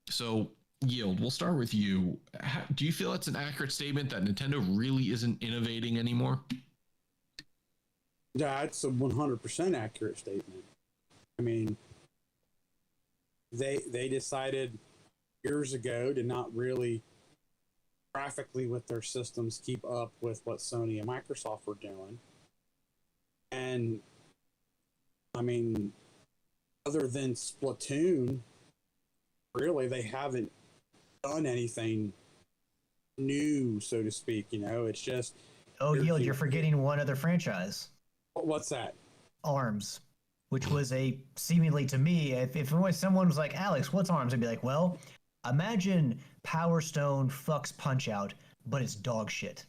So, Yield, we'll start with you. Do you feel it's an accurate statement that Nintendo really isn't innovating anymore? Yeah, it's a 100% accurate statement. I mean, they decided years ago to not really graphically with their systems keep up with what Sony and Microsoft were doing. And I mean, other than Splatoon, really, they haven't done anything new, so to speak. It's just. Oh, Yield, you're forgetting one other franchise. What's that? ARMS, which was seemingly to me, if someone was like, Alex, what's ARMS? I'd be like, well, imagine Power Stone fucks Punch Out, but it's dog shit.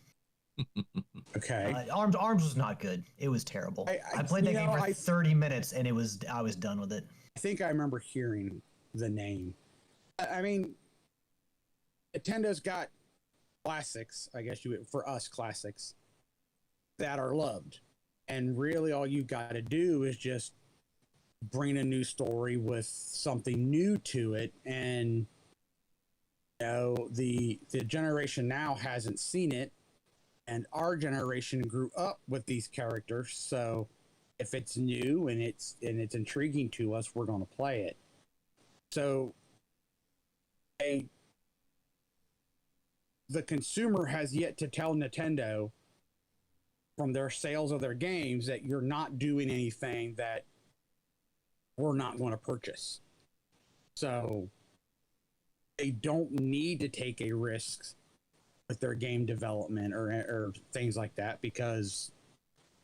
Okay. ARMS was not good. It was terrible. I played that game for 30 minutes and I was done with it. I think I remember hearing the name. I mean, Nintendo's got classics, I guess for us classics that are loved. And really all you got to do is just bring a new story with something new to it. And the generation now hasn't seen it. And our generation grew up with these characters, so if it's new and it's intriguing to us, we're going to play it. So, the consumer has yet to tell Nintendo from their sales of their games that you're not doing anything that we're not going to purchase. So, they don't need to take a risk with their game development or things like that, because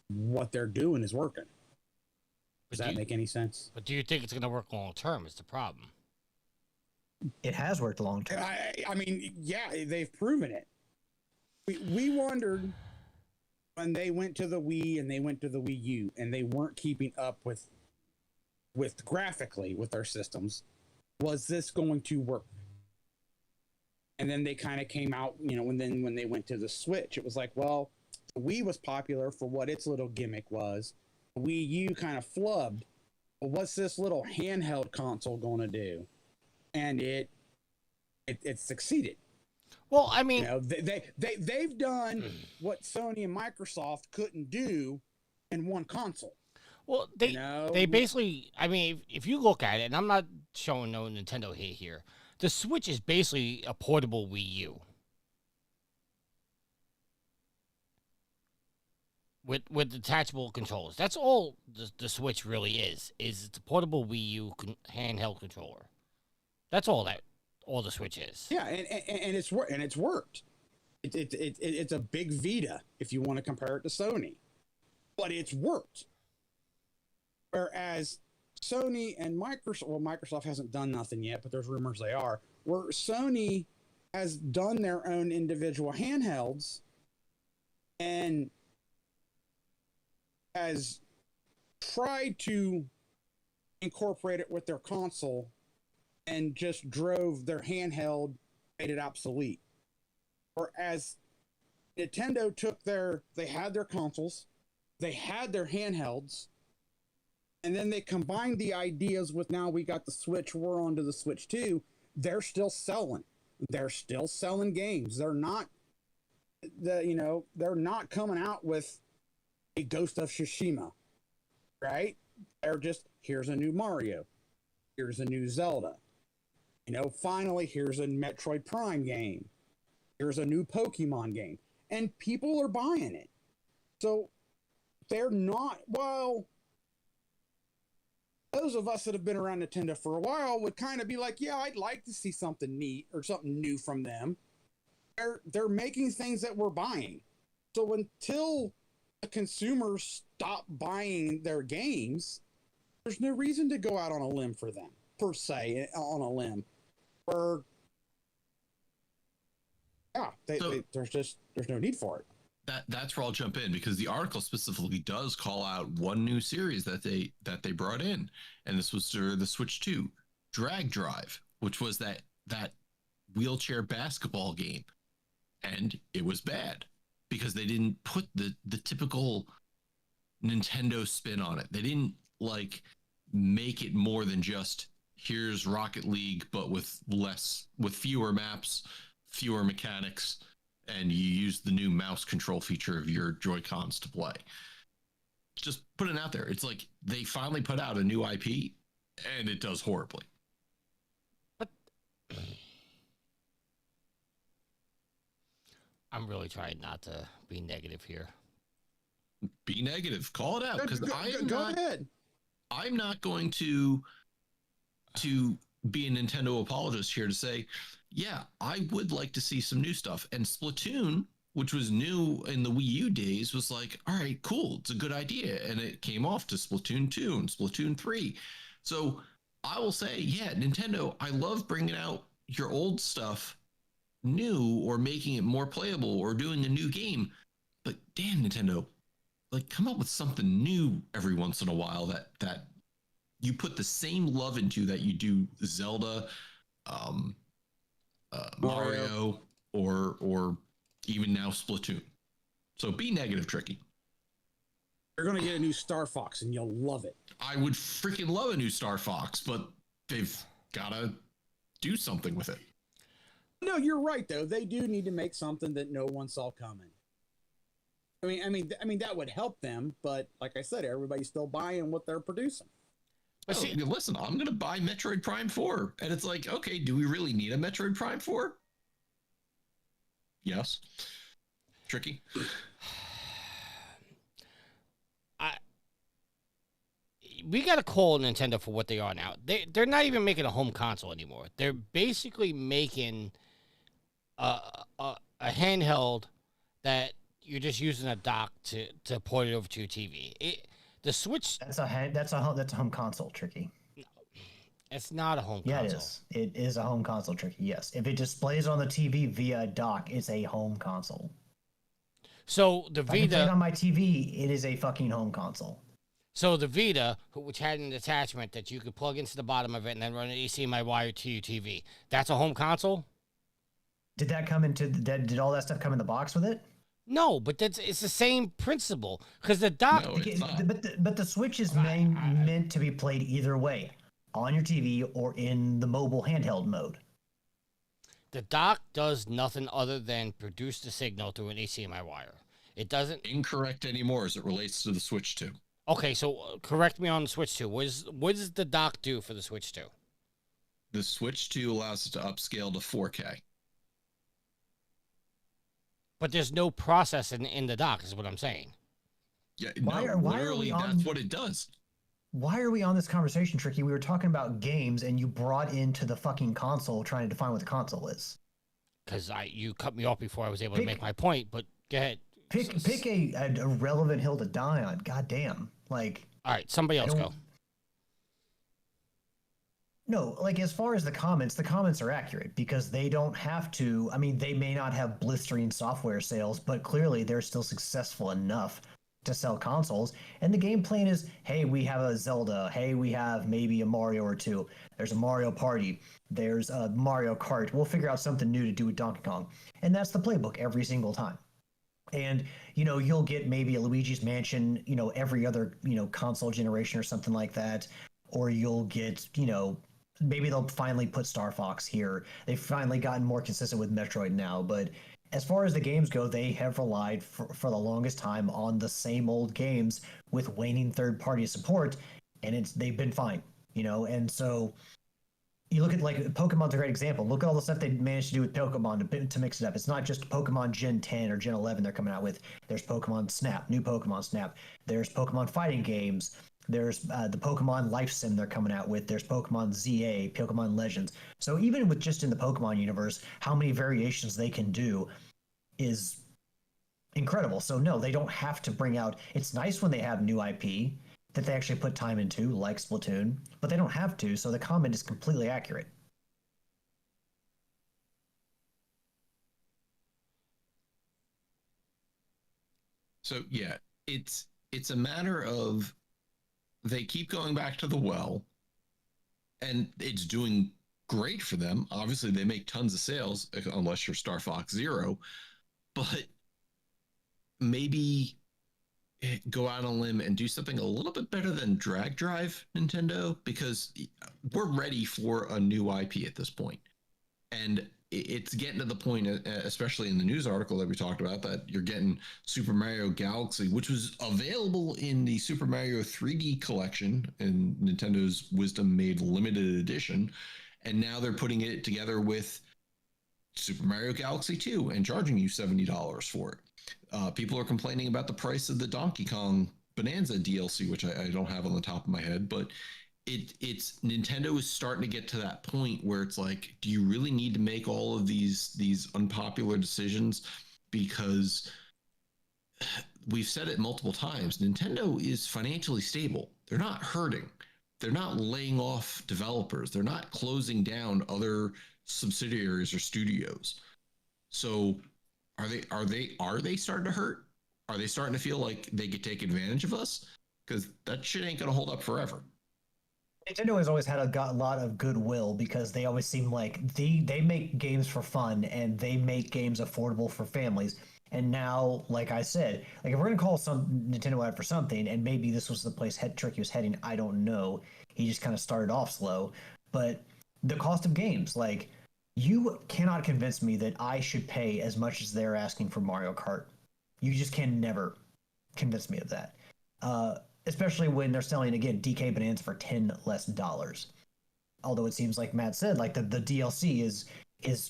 what they're doing is working. Does that make any sense? But do you think it's going to work long term is the problem? It has worked long term. I mean, yeah, they've proven it. We wondered when they went to the Wii and they went to the Wii U and they weren't keeping up with graphically with their systems. Was this going to work? And then they kind of came out, when they went to the Switch, it was like, well, the Wii was popular for what its little gimmick was. The Wii U kind of flubbed. Well, what's this little handheld console going to do? And it succeeded. Well, I mean, they've done what Sony and Microsoft couldn't do in one console. Well, they basically, I mean, if you look at it, and I'm not showing no Nintendo hate here, the Switch is basically a portable Wii U. with detachable controllers. That's all the Switch really is. Is it's a portable Wii U handheld controller. That's all the Switch is. Yeah, and it's worked. It's a big Vita if you want to compare it to Sony, but it's worked. Whereas Sony and Microsoft, well, Microsoft hasn't done nothing yet, but there's rumors they are. Where Sony has done their own individual handhelds and has tried to incorporate it with their console and just drove their handheld, made it obsolete. Whereas Nintendo they had their consoles, they had their handhelds, and then they combined the ideas with now we got the Switch, we're on to the Switch 2. They're still selling. They're still selling games. They're not they're not coming out with a Ghost of Tsushima, right? They're just, here's a new Mario. Here's a new Zelda. Finally, here's a Metroid Prime game. Here's a new Pokemon game. And people are buying it. So they're not, well, those of us that have been around Nintendo for a while would kind of be like, yeah, I'd like to see something neat or something new from them. They're making things that we're buying. So until the consumers stop buying their games, there's no reason to go out on a limb for them, per se, on a limb. Or, yeah, there's no need for it. That's where I'll jump in, because the article specifically does call out one new series that they brought in, and this was the Switch 2 Drag Drive, which was that wheelchair basketball game, and it was bad because they didn't put the typical Nintendo spin on it. They didn't make it more than just here's Rocket League, but with fewer maps, fewer mechanics, and you use the new mouse control feature of your Joy-Cons to play. Just put it out there. It's like they finally put out a new IP, and it does horribly. But I'm really trying not to be negative here. Be negative. Call it out, because Go ahead. I'm not going to be a Nintendo apologist here to say, yeah, I would like to see some new stuff. And Splatoon, which was new in the Wii U days, was like, all right, cool, it's a good idea. And it came off to Splatoon 2 and Splatoon 3. So I will say, yeah, Nintendo, I love bringing out your old stuff new, or making it more playable, or doing a new game. But damn, Nintendo, come up with something new every once in a while that you put the same love into that you do Zelda, Mario, or even now Splatoon. So be negative, Tricky. You're going to get a new Star Fox, and you'll love it. I would freaking love a new Star Fox, but they've got to do something with it. No, you're right, though. They do need to make something that no one saw coming. I mean, that would help them, but like I said, everybody's still buying what they're producing. But see, listen, I'm going to buy Metroid Prime 4. And it's like, okay, do we really need a Metroid Prime 4? Yes. Tricky. We got to call Nintendo for what they are now. They're not even making a home console anymore. They're basically making a handheld that you're just using a dock to port it over to your TV. The Switch. That's a home console, Tricky. No, it's not a home yeah, console. Yeah, it is. It is a home console, Tricky. Yes, if it displays on the TV via a dock, it's a home console. So the Vita. If I can play it on my TV, it is a fucking home console. So the Vita, which had an attachment that you could plug into the bottom of it and then run an HDMI wire to your TV, that's a home console? Did that come into did all that stuff come in the box with it? No, but it's the same principle, because the dock. No, it's not. But the Switch is meant to be played either way, on your TV or in the mobile handheld mode. The dock does nothing other than produce the signal through an HDMI wire. It doesn't. Incorrect anymore as it relates to the Switch 2. Okay, so correct me on the Switch 2. What does the dock do for the Switch 2? The Switch 2 allows it to upscale to 4K. But there's no process in the dock, is what I'm saying. Yeah, Why no, are literally, we on? that's what it does. Why are we on this conversation, Tricky? We were talking about games, and you brought into the fucking console, trying to define what the console is. Because you cut me off before I was able to Pick- make my point. But go ahead. Pick a relevant hill to die on. God damn. Like, All right, somebody I else don't. go. No, like as far as the comments are accurate because they don't have to. I mean, they may not have blistering software sales, but clearly they're still successful enough to sell consoles. And the game plan is, hey, we have a Zelda. Hey, we have maybe a Mario or two. There's a Mario Party. There's a Mario Kart. We'll figure out something new to do with Donkey Kong. And that's the playbook every single time. And you'll get maybe a Luigi's Mansion, every other console generation or something like that, or you'll get maybe they'll finally put Star Fox here. They've finally gotten more consistent with Metroid now, but as far as the games go, they have relied for the longest time on the same old games with waning third-party support, and they've been fine, and so you look at like Pokemon's a great example. Look at all the stuff they managed to do with Pokemon to mix it up. It's not just Pokemon Gen 10 or Gen 11 they're coming out with. There's Pokemon Snap, new Pokemon Snap. There's Pokemon fighting games. There's the Pokemon Life Sim they're coming out with. There's Pokemon ZA, Pokemon Legends. So even with just in the Pokemon universe, how many variations they can do is incredible. So no, they don't have to bring out. It's nice when they have new IP that they actually put time into, like Splatoon, but they don't have to. So the comment is completely accurate. So yeah, it's a matter of they keep going back to the well, and it's doing great for them. Obviously, they make tons of sales, unless you're Star Fox Zero, but maybe go out on a limb and do something a little bit better than Drag Drive, Nintendo, because we're ready for a new IP at this point. And it's getting to the point, especially in the news article that we talked about, that you're getting Super Mario Galaxy, which was available in the Super Mario 3D collection in Nintendo's Wisdom Made limited edition. And now they're putting it together with Super Mario Galaxy 2 and charging you $70 for it. People are complaining about the price of the Donkey Kong Bananza DLC, which I don't have on the top of my head, but it's Nintendo is starting to get to that point where it's like, do you really need to make all of these unpopular decisions? Because we've said it multiple times, Nintendo is financially stable. They're not hurting. They're not laying off developers. They're not closing down other subsidiaries or studios. So are they starting to hurt? Are they starting to feel like they could take advantage of us? Because that shit ain't gonna hold up forever. Nintendo has always had a lot of goodwill because they always seem like they make games for fun and they make games affordable for families. And now, like I said, like if we're gonna call some Nintendo out for something, and maybe this was the place Tricky was heading, I don't know. He just kind of started off slow, but the cost of games, like you cannot convince me that I should pay as much as they're asking for Mario Kart. You just can never convince me of that. Especially when they're selling again DK Bonanza for $10 less. Although it seems like Matt said, like the DLC is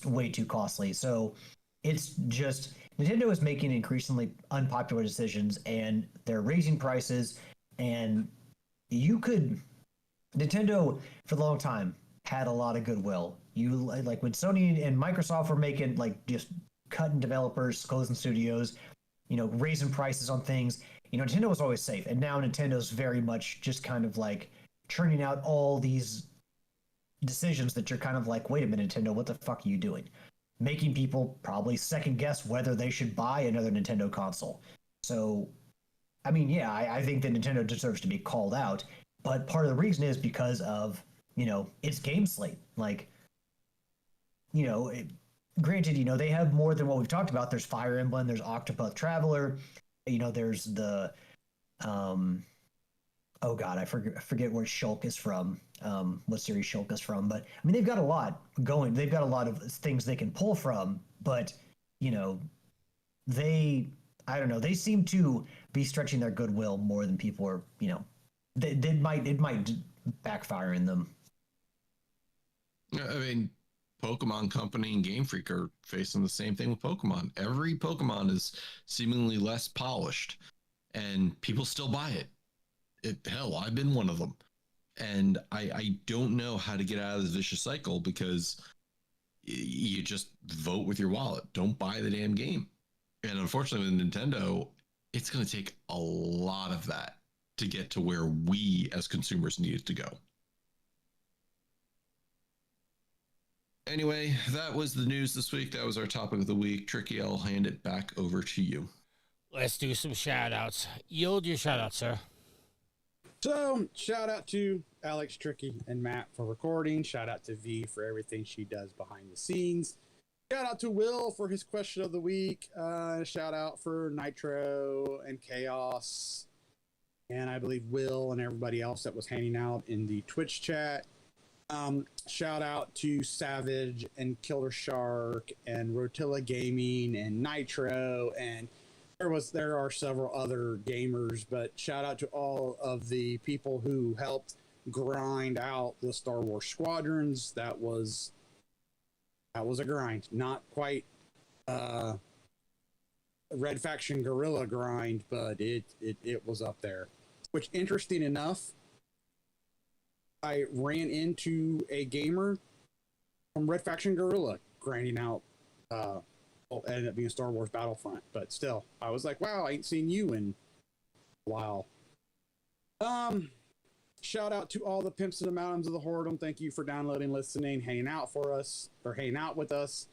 way too costly. So it's just Nintendo is making increasingly unpopular decisions and they're raising prices. And Nintendo for a long time had a lot of goodwill. You like when Sony and Microsoft were making like just cutting developers, closing studios, raising prices on things. Nintendo was always safe, and now Nintendo's very much just kind of like churning out all these decisions that you're kind of like, wait a minute, Nintendo, what the fuck are you doing? Making people probably second guess whether they should buy another Nintendo console. So, I mean, yeah, I think that Nintendo deserves to be called out, but part of the reason is because of, its game slate. Like, granted, they have more than what we've talked about. There's Fire Emblem, there's Octopath Traveler, there's the oh god, I forget where Shulk is from, what series Shulk is from, but I mean they've got a lot going. They've got a lot of things they can pull from, but they I don't know, they seem to be stretching their goodwill more than people are, it might backfire in them. I mean, Pokemon Company and Game Freak are facing the same thing with Pokemon. Every Pokemon is seemingly less polished. and people still buy it. Hell, I've been one of them. And I don't know how to get out of this vicious cycle, because you just vote with your wallet. Don't buy the damn game. And unfortunately with Nintendo, it's going to take a lot of that to get to where we as consumers need it to go. Anyway, that was the news this week. That was our topic of the week. Tricky, I'll hand it back over to you. Let's do some shout outs. Yield your shout out, sir. So, shout out to Alex, Tricky, and Matt for recording. Shout out to V for everything she does behind the scenes. Shout out to Will for his question of the week. Shout out for Nitro and Chaos. And I believe Will and everybody else that was hanging out in the Twitch chat. Shout out to Savage and Killer Shark and Rotilla Gaming and Nitro, and there are several other gamers, but shout out to all of the people who helped grind out the Star Wars Squadrons. That was a grind. Not quite Red Faction Guerrilla grind, but it was up there. Which, interesting enough, I ran into a gamer from Red Faction Guerrilla grinding out ended up being Star Wars Battlefront, but still, I was like, wow, I ain't seen you in a while. Shout out to all the pimps in the mountains of the Hordom. Thank you for downloading, listening, hanging out with us.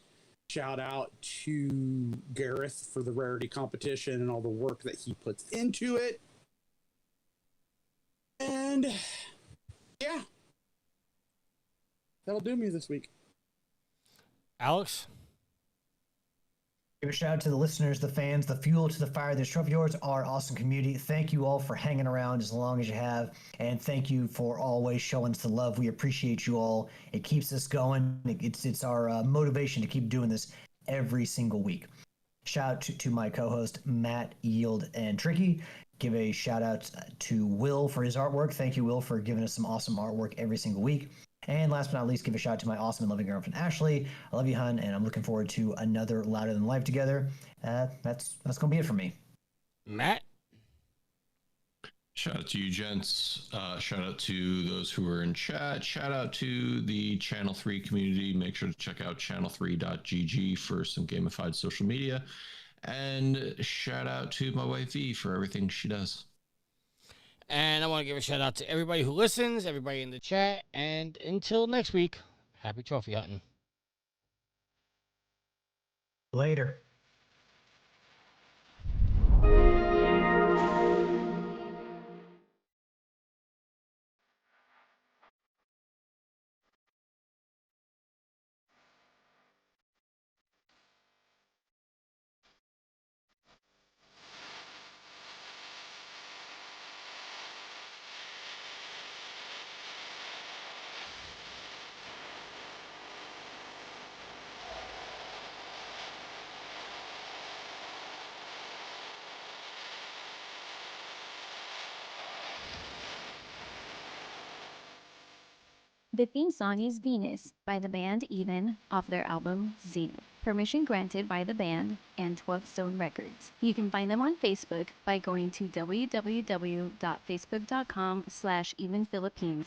Shout out to Gareth for the rarity competition and all the work that he puts into it. And yeah, that'll do me this week. Alex? Give a shout out to the listeners, the fans, the fuel to the fire, the trophy yours, our awesome community. Thank you all for hanging around as long as you have, and thank you for always showing us the love. We appreciate you all. It keeps us going. It's our motivation to keep doing this every single week. Shout out to my co-host Matt, Yield, and Tricky. Give a shout out to Will for his artwork. Thank you, Will, for giving us some awesome artwork every single week. And last but not least, give a shout out to my awesome and loving girlfriend, Ashley. I love you, hun, and I'm looking forward to another Louder Than Life together. That's going to be it for me. Matt? Shout out to you, gents. Shout out to those who are in chat. Shout out to the Channel 3 community. Make sure to check out channel3.gg for some gamified social media. And shout out to my wife, V, for everything she does. And I want to give a shout out to everybody who listens, everybody in the chat, and until next week, happy trophy hunting. Later. The theme song is Venus by the band Even off their album Zenith. Permission granted by the band and 12th Stone Records. You can find them on Facebook by going to www.facebook.com/evenphilippines